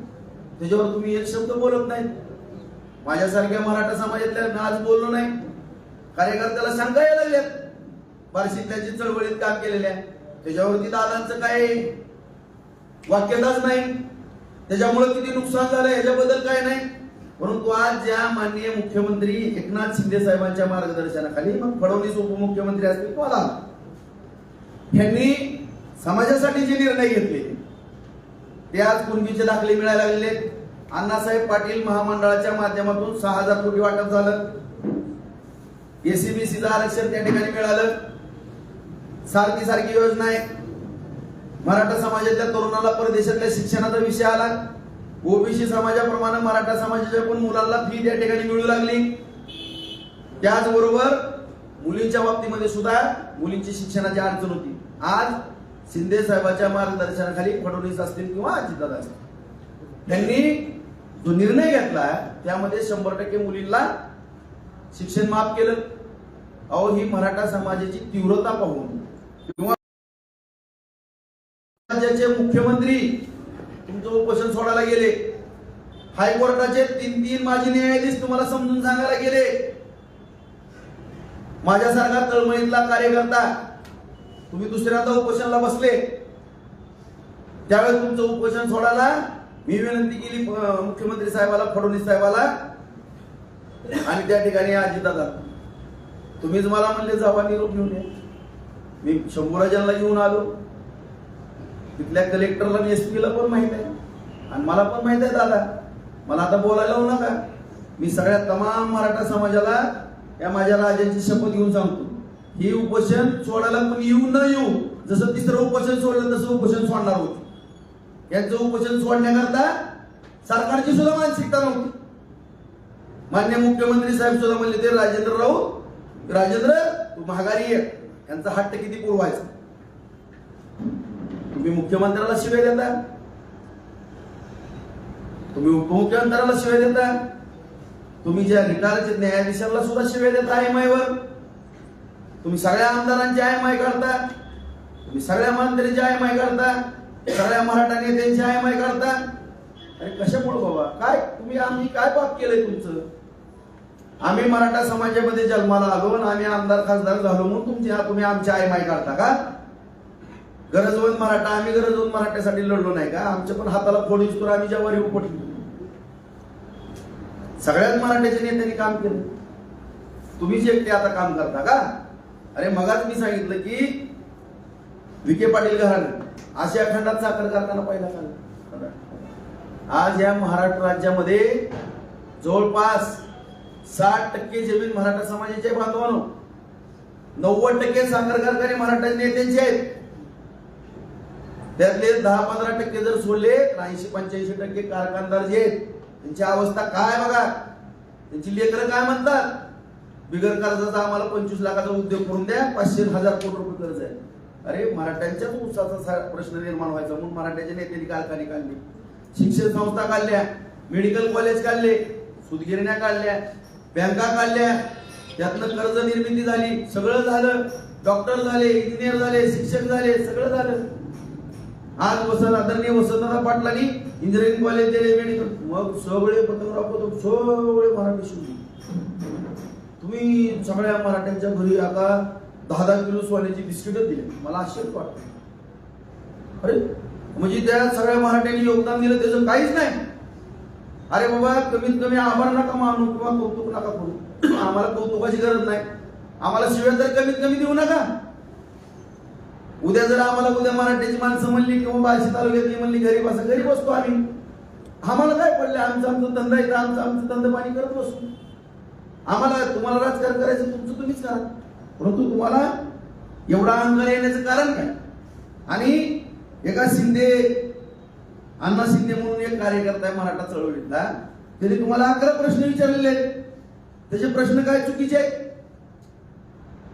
त्याच्यावर तुम्ही एक शब्द बोलत नाही. माझ्यासारख्या मराठा समाजातल्या आज बोललो नाही. कार्यकर्त्याला शंका यायला लागल्यात. बार्शीतल्या चळवळीत काम केलेल्या त्याच्यावरती दादांचं काही वाक्यताच नाही. त्याच्यामुळे किती नुकसान झालं याच्याबद्दल काय नाही. परंतु आज ज्या माननीय मुख्यमंत्री एकनाथ शिंदे साहेबांच्या मार्गदर्शनाखाली, मग फडणवीस उपमुख्यमंत्री असतील किंवा यांनी समाजासाठी जे निर्णय घेतले ते आज कुणबीचे दाखले मिळायला लागले. अण्णासाहेब पाटील महामंडळाच्या माध्यमातून 6,000 कोटी वाटप झालं. एससीबीसीचं आरक्षण त्या ठिकाणी मिळालं. सारखी योजना आहे. मराठा समाजाच्या तरुणाला परदेशातल्या शिक्षणाचा विषय आला. ओबीसी समाजाप्रमाणे मराठा समाजाच्या पण मुलांना फी त्या ठिकाणी मिळू लागली. त्याचबरोबर मुलींच्या बाबतीमध्ये सुद्धा मुलींची शिक्षणाची अडचण होती. आज शिंदे साहेबांच्या मार्गदर्शनाखाली फडणवीस असतील किंवा अजितदादा असतील, त्यांनी जो निर्णय घेतला त्यामध्ये 100% मुलींना शिक्षण माफ केलं. अहो, ही मराठा समाजाची तीव्रता पाहून किंवा राज्याचे मुख्यमंत्री तुमचं उपोषण सोडायला गेले. हायकोर्टाचे 3 माजी न्यायाधीश तुम्हाला समजून सांगायला गेले. माझ्यासारखा तळमळीतला कार्यकर्ता तुम्ही दुसऱ्यांदा उपोषणाला बसले, त्यावेळेस तुमचं उपोषण सोडायला मी विनंती केली मुख्यमंत्री साहेबाला, फडणवीस साहेबाला, आणि त्या ठिकाणी अजितदादा तुम्हीच मला म्हणले जावा निरोप घेऊन या. मी शंभूराजांना घेऊन आलो, तिथल्या कलेक्टरला आणि एसपीला पण माहित आहे आणि मला पण माहित आहे. दादा मला आता बोलायला होऊ नका, मी सगळ्या तमाम मराठा समाजाला या माझ्या राजांची शपथ घेऊन सांगतो, ही उपोषण सोडायला पण येऊ न येऊ, जसं तिसरं उपोषण सोडलं तसं उपोषण सोडणार होते. यांचं उपोषण सोडण्याकरता सरकारची सुद्धा मानसिकता नव्हती. मान्य मुख्यमंत्री साहेब सुद्धा म्हणले ते राजेंद्र तू माघारी ये, यांचा हट्ट किती पुरवायचा. तुम्ही मुख्यमंत्र्याला शिवाय देता, तुम्ही उपमुख्यमंत्र्याला शिवाय देता, तुम्ही ज्या रिटायरचे न्यायाधीशांना सुद्धा शिवाय देता IMI वर, तुम्ही सगळ्या आमदारांची IMI काढता, तुम्ही सगळ्या मंत्र्यांची IMI काढता, सगळ्या मराठा नेत्यांची IMI काढता. अरे कशामुळे बाबा, काय तुम्ही आम्ही काय पाप केलंय तुमचं? आम्ही मराठा समाजामध्ये जन्माला आलो आणि आम्ही आमदार खासदार झालो म्हणून तुम्ही आमची IMI काढता का? गरजवंत मराठा, आम्ही गरजवंत मराठ्यासाठी लढलो नाही का? आमच्या पण हाताला फोड दिसतो, आम्ही ज्यावर उपटलो. सगळ्यात मराठ्याच्या नेत्यांनी काम केलं, तुम्हीच एकटे आता काम करता का? अरे मगाच मी सांगितलं की विखे पाटील घराणं आशिया खंडात साखर कारखाना पहिला झाला. आज या महाराष्ट्र राज्यामध्ये जवळपास 60% जमीन मराठा समाजाचे बांधवांनो, 90% साखर कारखाने मराठा नेत्यांचे आहेत. त्यातले 10-15% जर सोडले तर 80-85% कारखानदार जे आहेत त्यांची अवस्था काय बघा. त्यांची लेकरं काय म्हणतात, बिगर कर्जाचा आम्हाला 25 लाखाचा उद्योग करून द्या, 500-1000 कोटी रुपये कर्ज आहे. अरे मराठ्यांच्याच ऊसाचा प्रश्न निर्माण व्हायचा म्हणून मराठ्याच्या नेत्यांनी कारखाने काढले, शिक्षण संस्था काढल्या, मेडिकल कॉलेज काढले, सूतगिरण्या काढल्या, बँका काढल्या, त्यातनं कर्ज निर्मिती झाली, सगळं झालं. डॉक्टर झाले, इंजिनियर झाले, शिक्षक झाले, सगळं झालं. आज आदरणीय वसंतदादा पाटलांनी इंजिनिअरिंग कॉलेज दिले, मेडिकल, मग सगळे पत्रकार सगळे मराठी शिकले. तुम्ही सगळ्या मराठ्यांच्या घरी आता 10-10 किलो सोन्याची बिस्किट दिले. मला आश्चर्य वाटतं, अरे म्हणजे त्या सगळ्या मराठ्यांनी योगदान दिलं त्याचं काहीच नाही. अरे बाबा कमीत कमी आभार नका मानू किंवा कौतुक नका करू, आम्हाला कौतुकाची गरज नाही, आम्हाला शिवाय तर कमीत कमी देऊ नका. उद्या जर आम्हाला मराठ्याची माणसं म्हणली किंवा बार्शी तालुक्यातली म्हणली घरी बसा, घरी बसतो आम्ही, आम्हाला काय पडले, आमचं धंदा येतं, आमचं धंदा पाणी करत बसतो. आम्हाला तुम्हाला राजकारण करायचं तुमचं तुम्हीच करा, परंतु तुम्हाला एवढा अहंकार येण्याचं कारण काय? आणि एका अण्णा शिंदे म्हणून एक कार्यकर्ता आहे मराठा चळवळीतला, त्यांनी तुम्हाला 11 प्रश्न विचारलेले आहेत. त्याचे प्रश्न काय चुकीचे आहेत,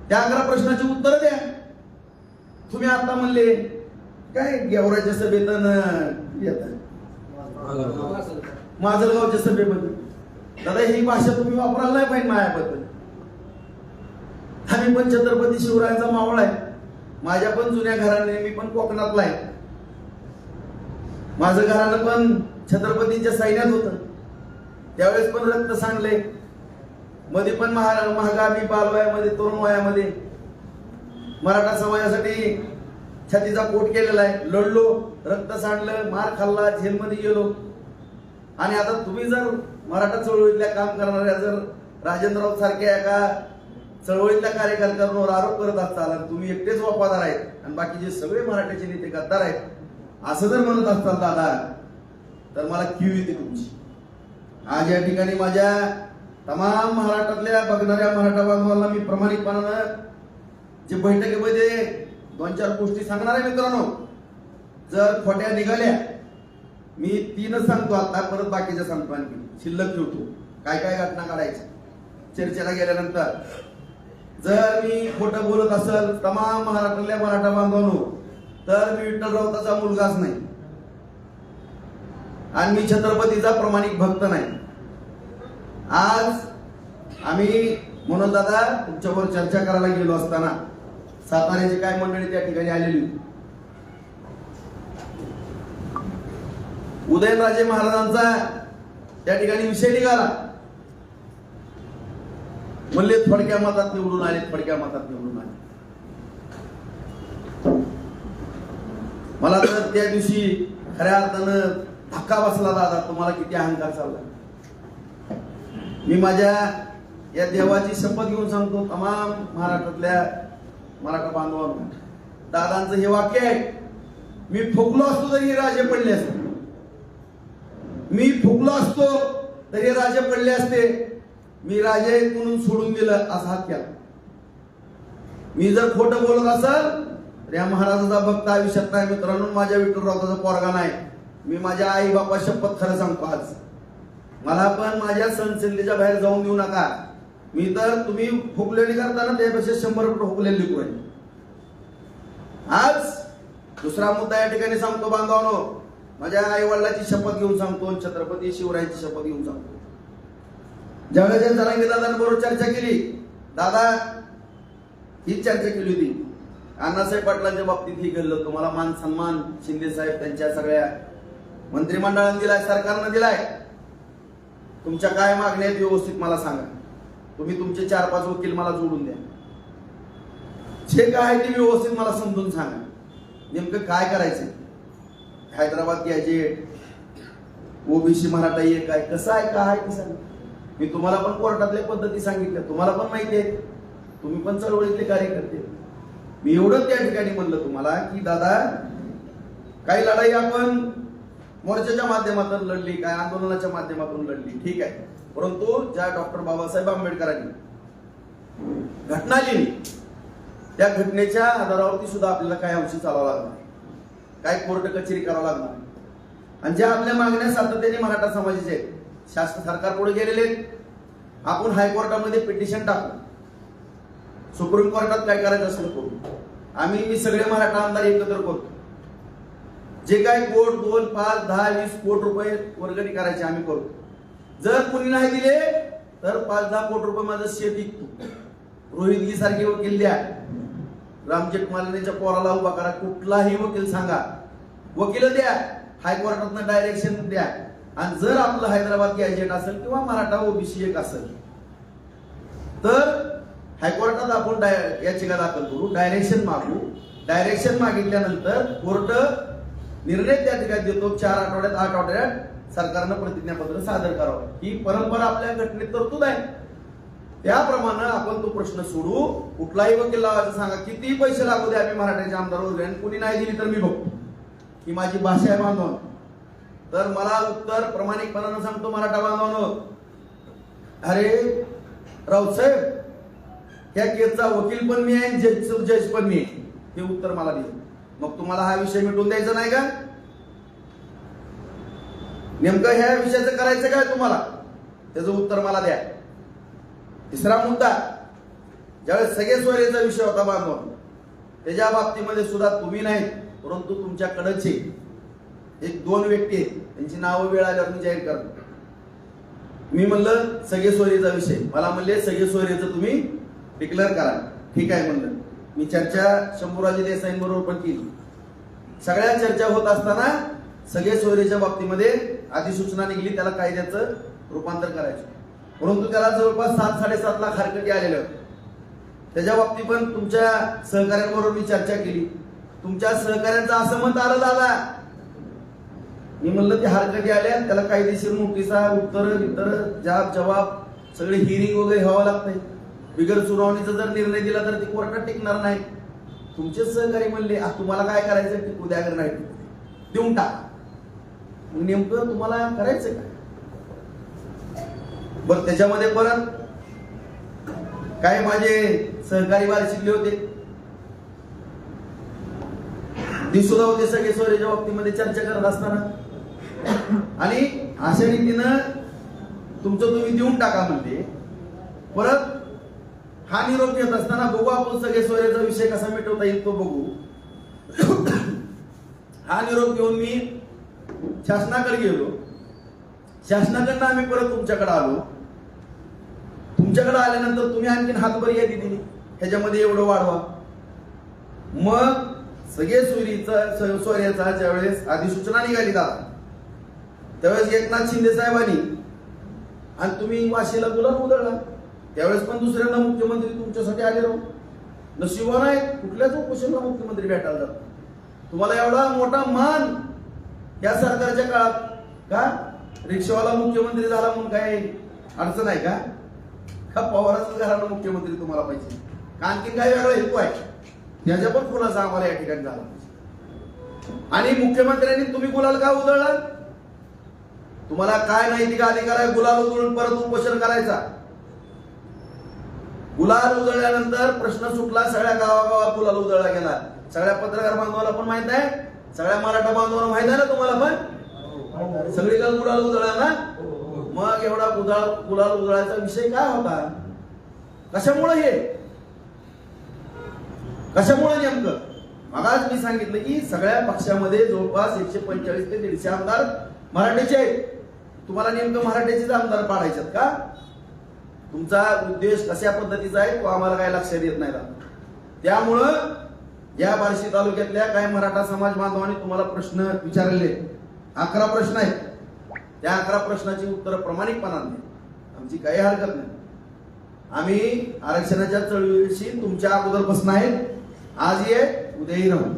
त्या 11 प्रश्नाची उत्तर द्या. तुम्ही आता म्हणले काय गेवराच्या सभेत माजलगावच्या सभेबद्दल, दादा ही भाषा तुम्ही वापरायला नाही पाहिजे माझ्याबद्दल. आम्ही पण छत्रपती शिवरायांचा मावळा आहे, माझ्या पण जुन्या घराने, मी पण कोकणातला आहे, माझं घरानं पण छत्रपतींच्या सैन्यात होतं, त्यावेळेस पण रक्त सांडले, मध्ये पण महागामी बालवयामध्ये तरुण वयामध्ये मराठा समाजासाठी छातीचा पोट केलेला आहे, लढलो, रक्त सांडलं, मार खाल्ला, जेलमध्ये गेलो. आणि आता तुम्ही जर मराठा चळवळीतल्या काम करणाऱ्या जर राजेंद्रराव सारख्या एका चळवळीतल्या कार्यकर्त्यांवर आरोप करत असताल आणि तुम्ही एकटेच वफादार आहेत आणि बाकीचे सगळे मराठ्याचे नेते गद्दार आहेत असं जर म्हणत असताल दादा, तर मला कीव येते तुमची. आज या ठिकाणी माझ्या तमाम महाराष्ट्रातल्या बघणाऱ्या मराठा बांधवांना मी प्रामाणिकपणानं जे बैठकीमध्ये 2-4 गोष्टी सांगणार आहे मित्रांनो, जर खोट्या निघाल्या, मी 3च सांगतो आता, परत बाकीच्या सांगतो, आणखी शिल्लक ठेवतो काय काय घटना काढायच्या चर्चेला गेल्यानंतर. जर मी खोटं बोलत असेल तमाम महाराष्ट्रातल्या मराठा बांधवांनो, तर मी विठ्ठल राऊताचा मुलगाच नाही आणि मी छत्रपतीचा प्रामाणिक भक्त नाही. आज आम्ही म्हणून दादा तुमच्यावर चर्चा करायला गेलो असताना साताऱ्याची काय मंडळी त्या ठिकाणी आलेली, उदयनराजे महाराजांचा त्या ठिकाणी विषय निघाला. म्हणले थोडक्या मतात निवडून आले, थोडक्या मतात निवडून आले. मला तर त्या दिवशी खऱ्या अर्थानं धक्का बसला. दादा तुम्हाला किती अहंकार चालला. मी माझ्या या देवाची शपथ घेऊन सांगतो तमाम महाराष्ट्रातल्या मराठा बांधवांना, दादांचं हे वाक्य आहे, मी फुकलो असतो तरी राजे पडले असते, मी फुकलो असतो तरी राजे पडले असते, मी राजे म्हणून सोडून दिलं असा हात केला. मी जर खोटं बोलत असेल तर या महाराजाचा भक्त आयुष्यात नाही मित्रांनो, माझ्या विठ्ठलरावाचा पोरगा नाही. मी माझ्या आई बापा शपथ खरं सांगतो. आज मला पण माझ्या संसदेच्या बाहेर जाऊन देऊ नका. मी तर तुम्ही फुकलेली करताना त्यापेक्षा 100 फुकलेली लिखू आहे. आज दुसरा मुद्दा या ठिकाणी सांगतो बांधवांनो, माझ्या आई वडिलांची शपथ घेऊन सांगतो, छत्रपती शिवरायांची शपथ घेऊन सांगतो. ज्यावेळेस जरांगे दादांबरोबर चर्चा केली, दादा ही चर्चा केली होती अण्णासाहेब पाटलांच्या बाबतीत ही घडलं, तुम्हाला मान सन्मान शिंदे साहेब त्यांच्या सगळ्या मंत्रिमंडळाने दिलाय, सरकारनं दिलाय, तुमच्या काय मागण्या आहेत व्यवस्थित मला सांगा, तुम्ही तुमचे 4-5 वकील मला जोडून द्या, जे काय आहे ते व्यवस्थित मला समजून सांगा, नेमकं काय करायचं, हैदराबाद गॅजेट, ओबीसी मराठा हे काय कसं आहे काय आहे कसं. मी तुम्हाला पण कोर्टातल्या पद्धती सांगितल्या, तुम्हाला पण माहिती आहे, तुम्ही पण चळवळीतले कार्यकर्ते. मी एवढं त्या ठिकाणी म्हणलं तुम्हाला की दादा काही लढाई आपण मोर्चाच्या माध्यमातून लढली, काय आंदोलनाच्या माध्यमातून लढली, ठीक आहे, परंतु ज्या डॉक्टर बाबासाहेब आंबेडकरांनी घटना लिहिली त्या घटनेच्या आधारावरती सुद्धा आपल्याला काय अंशी चालावं लागणार, काय कोर्ट कचेरी करावं लागणार. आणि ज्या आपल्या मागण्या सातत्याने मराठा समाजाचे आहेत, शासन सरकार पुढे गेलेले आहेत, आपण हायकोर्टामध्ये पिटिशन टाकू, सुप्रीम कोर्टात काय करायचं असेल करू, मी सगळे मराठा आमदार एकत्र करतो, जे काय कोट 2, 5, 10, 20 कोटी रुपये वर्गणी करायचे आम्ही करू. जर कुणी नाही दिले तर 5-10 कोटी रुपये माझं शेत विकतो, रोहितगी सारखे वकील द्या, राम जेठमलानीच्या पोराला उभा करा, कुठलाही वकील सांगा, वकील द्या, हायकोर्टातनं डायरेक्शन द्या. आणि जर आपलं हैदराबाद गॅजेट असेल किंवा मराठा ओबीसी एक असेल तर हायकोर्टात आपण याचिका दाखल करू, डायरेक्शन मागू, डायरेक्शन मागितल्यानंतर कोर्ट निर्णय त्या ठिकाणी देतो. 4 आठवड्यात 8 आठवड्यात सरकारनं प्रतिज्ञापत्र सादर करावं. ही परंपरा आपल्या घटनेत तरतूद आहे. त्याप्रमाणे आपण तो प्रश्न सोडू. कुठलाही वकील लावायचं सांगा, किती पैसे लागू द्या, आम्ही मराठ्याचे आमदार वगैरे, कुणी नाही दिली तर मी बघतो. ही माझी भाषा आहे बांधवांनो. तर मला उत्तर प्रामाणिकपणानं सांगतो मराठा बांधवांनो, अरे रावसाहेब या केसचा वकील पण मी आहे, जज पण मी आहे, हे उत्तर मला दिलं. मग तुम्हाला हा विषय मिटवून द्यायचा नाही का? नेमकं ह्या विषयाचं करायचं काय तुम्हाला, त्याचं उत्तर मला द्या. तिसरा मुद्दा, ज्यावेळेस सगळे सोयरेचा विषय होता बांधवांनो, त्याच्या बाबतीमध्ये सुद्धा तुम्ही नाही परंतु तुमच्याकडचे 1-2 व्यक्ती आहेत, त्यांची नावं वेळ आल्यावर मी जाहीर करतो. मी म्हणलं सगळे सोयरेचा विषय, मला म्हणले सगळे सोयरेचं तुम्ही डिक्लेअर करा. ठीक आहे म्हणलं. मी चर्चा शंभूराजे देसाईंबरोबर पण केली. सगळ्या चर्चा होत असताना सगळे सोयरेच्या बाबतीमध्ये अधिसूचना निघली, त्याला कायद्याचं रूपांतर करायचं, परंतु त्याला जवळपास 7-7.5 लाख हरकती आलेल्या होत्या. त्याच्या बाबतीत पण तुमच्या सहकार्यांबरोबर मी चर्चा केली. तुमच्या सहकार्यांचं असं मत आलं दादा, मी म्हणलं ते हरकती आल्या, त्याला कायदेशीर नोटिसा, उत्तर जबाब सगळे हिअरिंग वगैरे व्हावं लागतंय. बिगर सुनावणीचा जर निर्णय दिला तर ती कोर्टात टिकणार नाही. तुमचे सहकारी म्हणले तुम्हाला काय करायचं टिकू द्या, अगर नाही देऊन टाका. नेमकं तुम्हाला करायचं काय? बरं, त्याच्यामध्ये परत काय माझे सहकारी बाहेर शिकले होते, ती सुद्धा होते सगळे सोयरेच्या बाबतीमध्ये चर्चा करत असताना, आणि अशा रीतीनं तुमचं तुम्ही देऊन टाका म्हणते. परत हा निरोप घेत असताना बघू आपण सगळे सोयरेचा विषय कसा मिटवता येईल तो बघू. हा निरोप घेऊन मी शासनाकडे गेलो. शासनाकडनं आम्ही परत तुमच्याकडे आलो. तुमच्याकडे आल्यानंतर तुम्ही आणखीन हातभर यादी दिली, ह्याच्यामध्ये एवढं वाढवा. मग सगळे सोयऱ्याचा ज्यावेळेस अधिसूचना निघाली त्यावेळेस एकनाथ शिंदे साहेबांनी आणि तुम्ही वाशीला गुलाब उधळला. त्यावेळेस पण दुसऱ्यांदा मुख्यमंत्री तुमच्यासाठी आले राहू. नशिबानं आहे कुठल्याच उपोषणाला मुख्यमंत्री भेटायला जातात. तुम्हाला एवढा मोठा मान या सरकारच्या काळात का? रिक्षावाला मुख्यमंत्री झाला म्हणून काय अडचण आहे का? पवारांचं घराला मुख्यमंत्री तुम्हाला पाहिजे का? आणखी काय वेगळा हेतू आहे? त्याच्या पण खुलासा आम्हाला या ठिकाणी झाला पाहिजे. आणि मुख्यमंत्र्यांनी तुम्ही गुलाल का उधळला? तुम्हाला काय नैतिक अधिकार आहे गुलाल उधळून परत उपोषण करायचा? गुलाल उधळल्यानंतर प्रश्न सुटला. सगळ्या गावागावात गुलाल उधळला गेला. सगळ्या पत्रकार बांधवाला पण माहित आहे, सगळ्या मराठा बांधवांना माहित आहे ना तुम्हाला पण? सगळीकडे गुलाल उधळला ना. मग एवढा गुलाल उधळायचा विषय काय होता? कशामुळे हे? कशामुळे नेमकं? मगाच मी सांगितलं की सगळ्या पक्षामध्ये जवळपास 145 ते 150 आमदार मराठीचे आहेत. तुम्हाला नेमकं मराठीचेच आमदार पाडायचे का? तुमचा उद्देश कशा पद्धतीचा आहे तो आम्हाला काय लक्षात येत नाही. त्यामुळं या बार्शी तालुक्यातल्या काही मराठा समाज बांधवांनी तुम्हाला प्रश्न विचारले. 11 प्रश्न आहेत. त्या 11 प्रश्नाची उत्तरं प्रामाणिकपणाने द्या. आमची काही हरकत नाही. आम्ही आरक्षणाच्या चळवळीशी तुमच्या अगोदर बसणार आहेत. आज ये उद्याही राहू.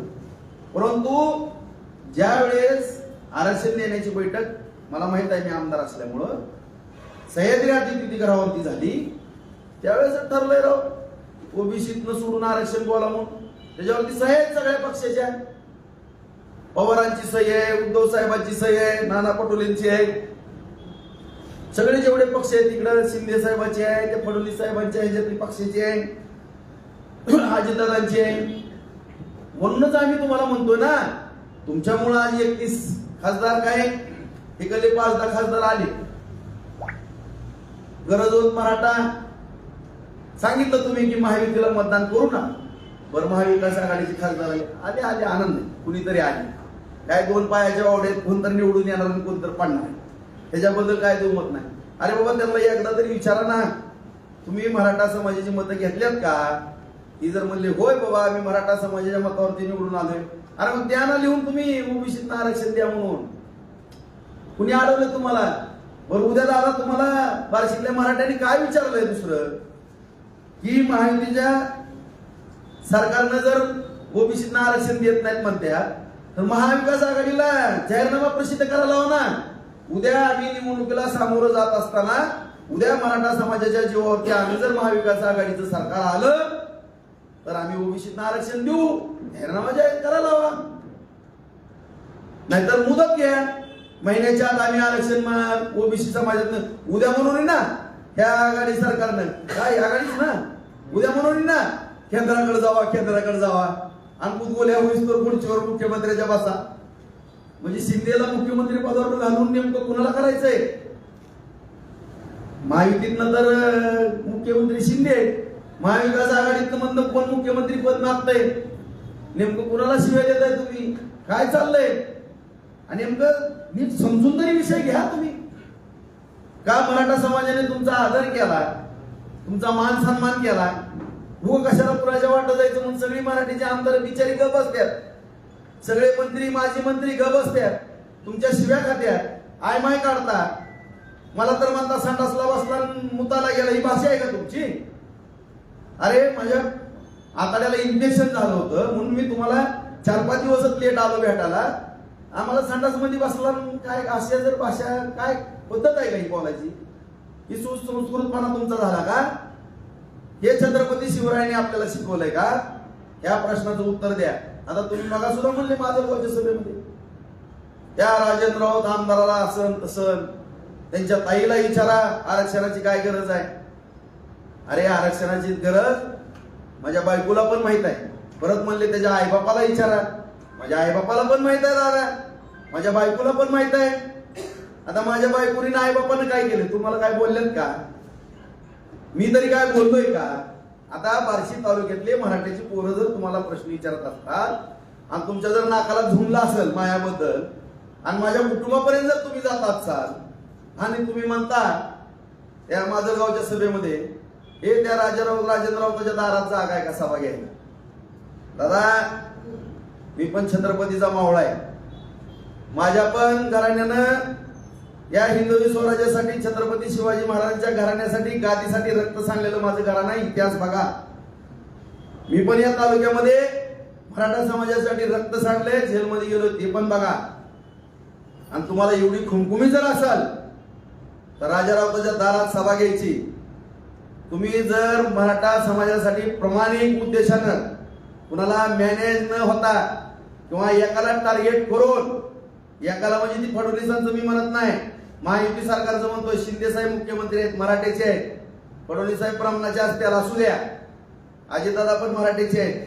परंतु ज्या वेळेस आरक्षण देण्याची बैठक, मला माहित आहे मी आमदार असल्यामुळं सह्याद्री अतिथीगृहावरती झाली, त्यावेळेस ठरलंय राव ओबीसीतनं सोडून आरक्षण बोला म्हणून. त्याच्यावरती सह्या आहेत सगळ्या पक्षाच्या. पवारांची सही आहे, उद्धव साहेबांची सही आहे, नाना पटोलेंची आहे. सगळे जेवढे पक्ष आहेत तिकडे शिंदे साहेबांची आहे, ते फडणवीस साहेबांच्या ह्याच्यातली पक्षाची आहे, अजितदादांची आहे. म्हणूनच आम्ही तुम्हाला म्हणतोय ना, तुमच्यामुळे आज 31 खासदार काय इकडले 5-10 खासदार आले. गरज होत मराठा सांगितलं तुम्ही की महायुतीला मतदान करू ना. बरं, महाविकास आघाडीचे खासदार आले आले आनंद आहे. कुणीतरी आले काय 2 पायाच्या वावड्यात कोणतरी निवडून येणार आणि कोणतरी पडणार, त्याच्याबद्दल काय दुमत नाही. अरे बाबा, त्यांना एकदा तरी विचारा ना, तुम्ही मराठा समाजाची मतं घेतल्यात का? ही जर म्हणले होय बाबा आम्ही मराठा समाजाच्या मतावरती निवडून आलोय, अरे मग त्यांना लिहून तुम्ही ओबीसीत आरक्षण द्या म्हणून. कुणी अडवलं तुम्हाला? बरं, उद्या दादा तुम्हाला बार्शीतल्या मराठ्यांनी काय विचारलंय दुसरं की महायुतीच्या सरकारनं जर ओबीसीत आरक्षण देत नाहीत म्हणत्यात, तर महाविकास आघाडीला जाहीरनामा प्रसिद्ध करायला हवा ना. उद्या आम्ही निवडणुकीला सामोरं जात असताना उद्या मराठा समाजाच्या जीवावरती आम्ही जर महाविकास आघाडीचं सरकार आलं तर आम्ही ओबीसीत आरक्षण देऊ, जाहीरनामा जाहीर करायला हवा. नाहीतर मुदत घ्या, महिन्याच्या आत आम्ही आरक्षण ओबीसी समाजातनं उद्या म्हणून ना. ह्या आघाडी सरकारनं काय आघाडीच ना, उद्या म्हणून ना केंद्राकडे जावा आणि कुदगोल्या होईस तर खुर्चीवर मुख्यमंत्र्याच्या बसा. म्हणजे शिंदेला मुख्यमंत्री पदावर घालून नेमकं कुणाला करायचंय? महायुतीतनं तर मुख्यमंत्री शिंदे, महाविकास आघाडीतनं म्हणणं कोण मुख्यमंत्री पद मागतंय? नेमकं कुणाला शिवाय देताय तुम्ही? काय चाललंय? आणि नेमकं नीट समजून तरी विषय घ्या तुम्ही. का मराठा समाजाने तुमचा आदर केला, तुमचा मान सन्मान केला, हो कशाला पुराच्या वाटत जायचं म्हणून सगळी मराठीचे आमदार बिचारी गप बसत्यात, सगळे मंत्री माजी मंत्री गप बसत्यात, तुमच्या शिव्या खात्यात, आयमाय काढता. मला तर म्हणता संडासला बसला मुताला गेला, ही भाषा आहे का तुमची? अरे माझ्या आताड्याला इन्फेक्शन झालं होतं म्हणून मी तुम्हाला 4-5 दिवसच लेट आलो भेटायला. आम्हाला संडास मध्ये बसला काय? अशा जर भाषा काय पद्धत आहे का ही बोलायची? ही सुसंस्कृतपणा तुमचा झाला का? हे छत्रपती शिवरायांनी आपल्याला शिकवलंय का? या प्रश्नाचं उत्तर द्या. आता तुम्ही मगा सुद्धा म्हणले माजलगावच्या सभेमध्ये त्या राजेंद्र राऊत आमदाराला असं तसं, त्यांच्या ताईला विचारा आरक्षणाची काय गरज आहे. अरे आरक्षणाची गरज माझ्या बायकोला पण माहित आहे. परत म्हणले त्याच्या आईबापाला विचारा, माझ्या आईबापाला पण माहित आहे दादा, माझ्या बायकोला पण माहित आहे. आता माझ्या बायकोनी आईबापानं काय केलं तुम्हाला काय बोललेत का? मी तरी काय बोलतोय का? आता बार्शी तालुक्यातले मराठ्याची पोरं जर तुम्हाला प्रश्न विचारत असतात आणि तुमच्या जर नाकाला झुमला असेल मायाबद्दल आणि माझ्या कुटुंबापर्यंत जर तुम्ही जात असाल आणि तुम्ही म्हणता त्या माजलगावच्या सभेमध्ये हे त्या राजेंद्र राऊताच्या दारात जागा आहे का सभा घ्यायला? दादा मी पण छत्रपतीचा मावळा आहे. माझ्या पण घराण्यानं या हिंदवी स्वराज्यासाठी छत्रपती शिवाजी महाराजांच्या घराण्यासाठी गादीसाठी रक्त सांगलेलं माझं घराणं आहे. इतिहास बघा. मी पण या तालुक्यामध्ये मराठा समाजासाठी रक्त सांडले, जेलमध्ये गेलो ते पण बघा. आणि तुम्हाला एवढी खुमखुमी जर असाल तर राजा राऊताच्या दारात सभा घ्यायची. तुम्ही जर मराठा समाजासाठी प्रामाणिक उद्देशानं कुणाला मॅनेज न होता किंवा एकाला टार्गेट करून, एकाला म्हणजे ती फडणवीसांचं मी म्हणत नाही, महायुती सरकारचं म्हणतो, शिंदे साहेब मुख्यमंत्री आहेत, मराठ्याचे आहेत, फडणवीस साहेब ब्राह्मणाचे असतील असू द्या, अजितदादा पण मराठ्याचे आहेत.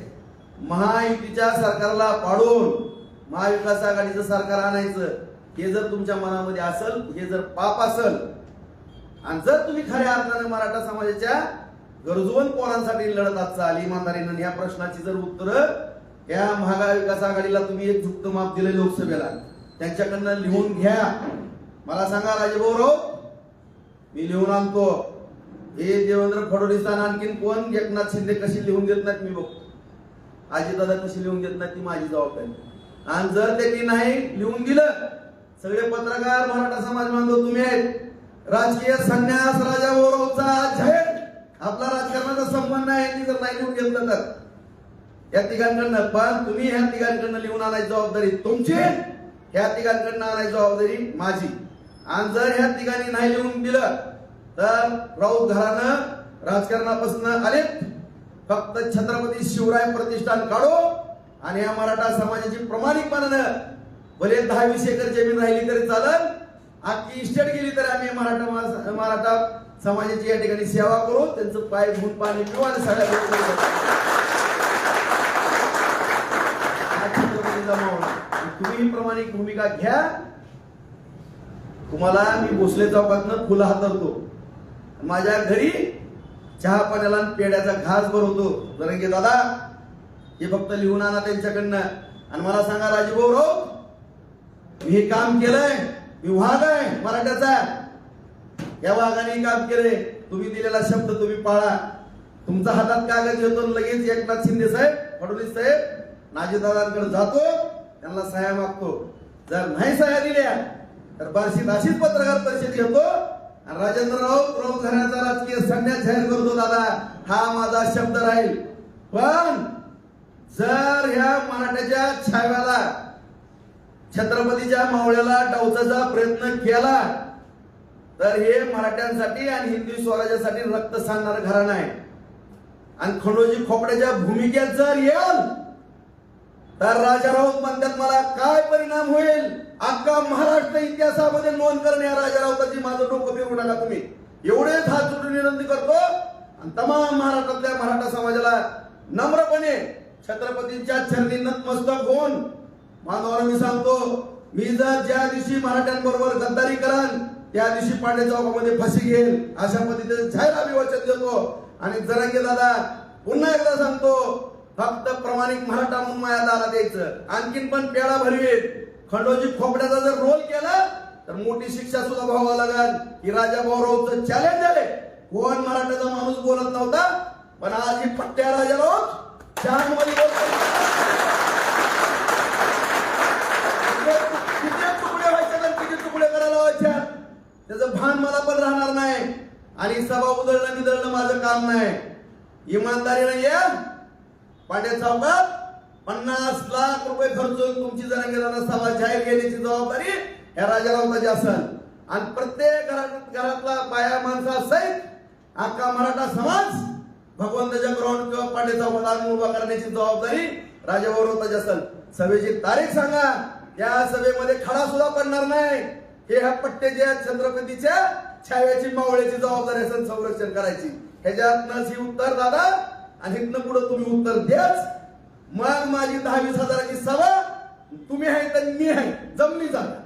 महायुतीच्या सरकारला पाडून महाविकास आघाडीचं सरकार आणायचं हे जर तुमच्या मनामध्ये असेल, हे जर पाप असेल, आणि जर तुम्ही खऱ्या अर्थाने मराठा समाजाच्या गरजवंत पोरांसाठी लढत असाल इमानदारीनं, या प्रश्नाची जर उत्तर या महाविकास आघाडीला तुम्ही एक झुकतं माप दिले लोकसभेला, त्यांच्याकडनं लिहून घ्या. मला सांगा राजभाऊ राऊत, मी लिहून आणतो. हे देवेंद्र फडणवीस आणि आणखीन कोण, एकनाथ शिंदे कशी लिहून देत नाहीत मी बघतो, अजितदादा कशी लिहून देत नाहीत ती माझी जबाबदारी. आणि जर त्यांनी नाही लिहून दिलं, सगळे पत्रकार मराठा समाज बांधव तुम्ही आहेत, राजकीय संन्यास राजाभाऊ राऊतचा जाहीर, आपला राजकारणाचा संबंध नाही, यांनी जर नाही लिहून घेतलं तर या तिघांकडनं, पण तुम्ही ह्या तिघांकडनं लिहून आणायची जबाबदारी तुमची, ह्या तिघांकडनं आणायची जबाबदारी माझी. आणि जर ह्या तिघांनी नाही लिहून दिलं तर राऊत घरानं राजकारणापासून आले, फक्त छत्रपती शिवराय प्रतिष्ठान काढो आणि या मराठा समाजाची प्रामाणिकपणानं भले 10-20 एकर जमीन राहिली तरी चालेल, अख्खी इस्टेट गेली तरी आम्ही मराठा समाजाची या ठिकाणी सेवा करू, त्यांचं पाय धुवून पाणी पिऊ आणि सगळ्या तुम्ही प्रामाणिक भूमिका घ्या. तुम्हाला मी भोसले चौकातनं फुलं हातरतो, माझ्या घरी चहा पाण्याला पेड्याचा घास भरवतो. जरंगे दादा हे फक्त लिहून आणा त्यांच्याकडनं. आणि मला सांगा राजभाऊ राऊत, मी हे काम केलंय, मी वाघ आहे मराठ्याचा, या वाघाने काम केलंय. तुम्ही दिलेला शब्द तुम्ही पाळा. तुमचा हातात कागद घेतो, लगेच एकनाथ शिंदे साहेब, फडणवीस साहेब, अजितदादांकडे जातो, त्यांना सह्या मागतो. जर नाही सह्या दिल्या तर बार्शीत अशीच पत्रकार परिषद घेतो आणि राजेंद्र राऊत घराण्याचा राजकीय संन्यास जाहीर करतो. दादा हा माझा शब्द राहील. पण जर ह्या मराठ्याच्या छाव्याला, छत्रपतीच्या मावळ्याला डावचाचा प्रयत्न केला तर हे मराठ्यांसाठी आणि हिंदवी स्वराज्यासाठी रक्त सांडणार घराणं आहे. आणि खंडोजी खोपड्याच्या भूमिकेत जर येईल तर राजा राऊत म्हणतात मला काय परिणाम होईल, अख्खा महाराष्ट्र इतिहासामध्ये नोंद करणे या राजा राऊताची. माझं डोकं फिरवू नका तुम्ही, एवढेच हात जोडून विनंती करतो. आणि तमाम महाराष्ट्रातल्या मराठा समाजाला नम्रपणे छत्रपतींच्या चरणी नतमस्तक होऊन मानवाला मी सांगतो, मी जर ज्या दिवशी मराठ्यांबरोबर गद्दारी कराल त्या दिवशी पांडे चौकामध्ये फाशी घेईल, अशा पद्धतीने जाहीर अभिवचन देतो. आणि जरांगे दादा पुन्हा एकदा सांगतो, फक्त प्रामाणिक मराठा म्हणून माझ्या दारात द्यायचं. आणखीन पण पेळा भरवीत. खंडोजी खोपड्याचा जर रोल केला तर मोठी शिक्षा सुद्धा व्हावं लागेल. ही राजाभाऊ राऊतचं चॅलेंज आहे. कोण मराठ्याचा माणूस बोलत नव्हता, पण आज ही पट्ट्या राजा राऊत शहामध्ये बोलतो. किती तुकडे व्हायचे तर किती तुकडे करायला व्हायच्या त्याचं भान मला पण राहणार नाही. आणि सभा उधळणं बिधळणं माझं काम नाही. इमानदारीने या पांड्या चौकात 50 लाख रुपये खर्चून तुमची जरा सभा जाहीर घेण्याची जबाबदारी या राजा राऊताची असेल. आणि प्रत्येक घरातला बाया माणसा सहित अख्खा मराठा समाज भगवंताच्या ग्राउंड किंवा पांडे चौकात आणून उभा करण्याची जबाबदारी राजाभाऊ राऊताची असेल. सभेची तारीख सांगा, त्या सभेमध्ये खडा सुद्धा पडणार नाही. हे ह्या पट्ट्याच्या छत्रपतीच्या छाव्याची मावळ्याची जबाबदारी असेल संरक्षण करायची. ह्याच्यातनंच ही उत्तर दादा, आणि इथनं पुढे तुम्ही उत्तर द्याच. मग माझी 10-20 हजाराची सभा, तुम्ही आहे तर मी आहे, जमली जागा.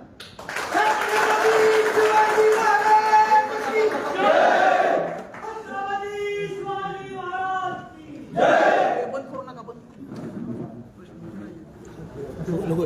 नको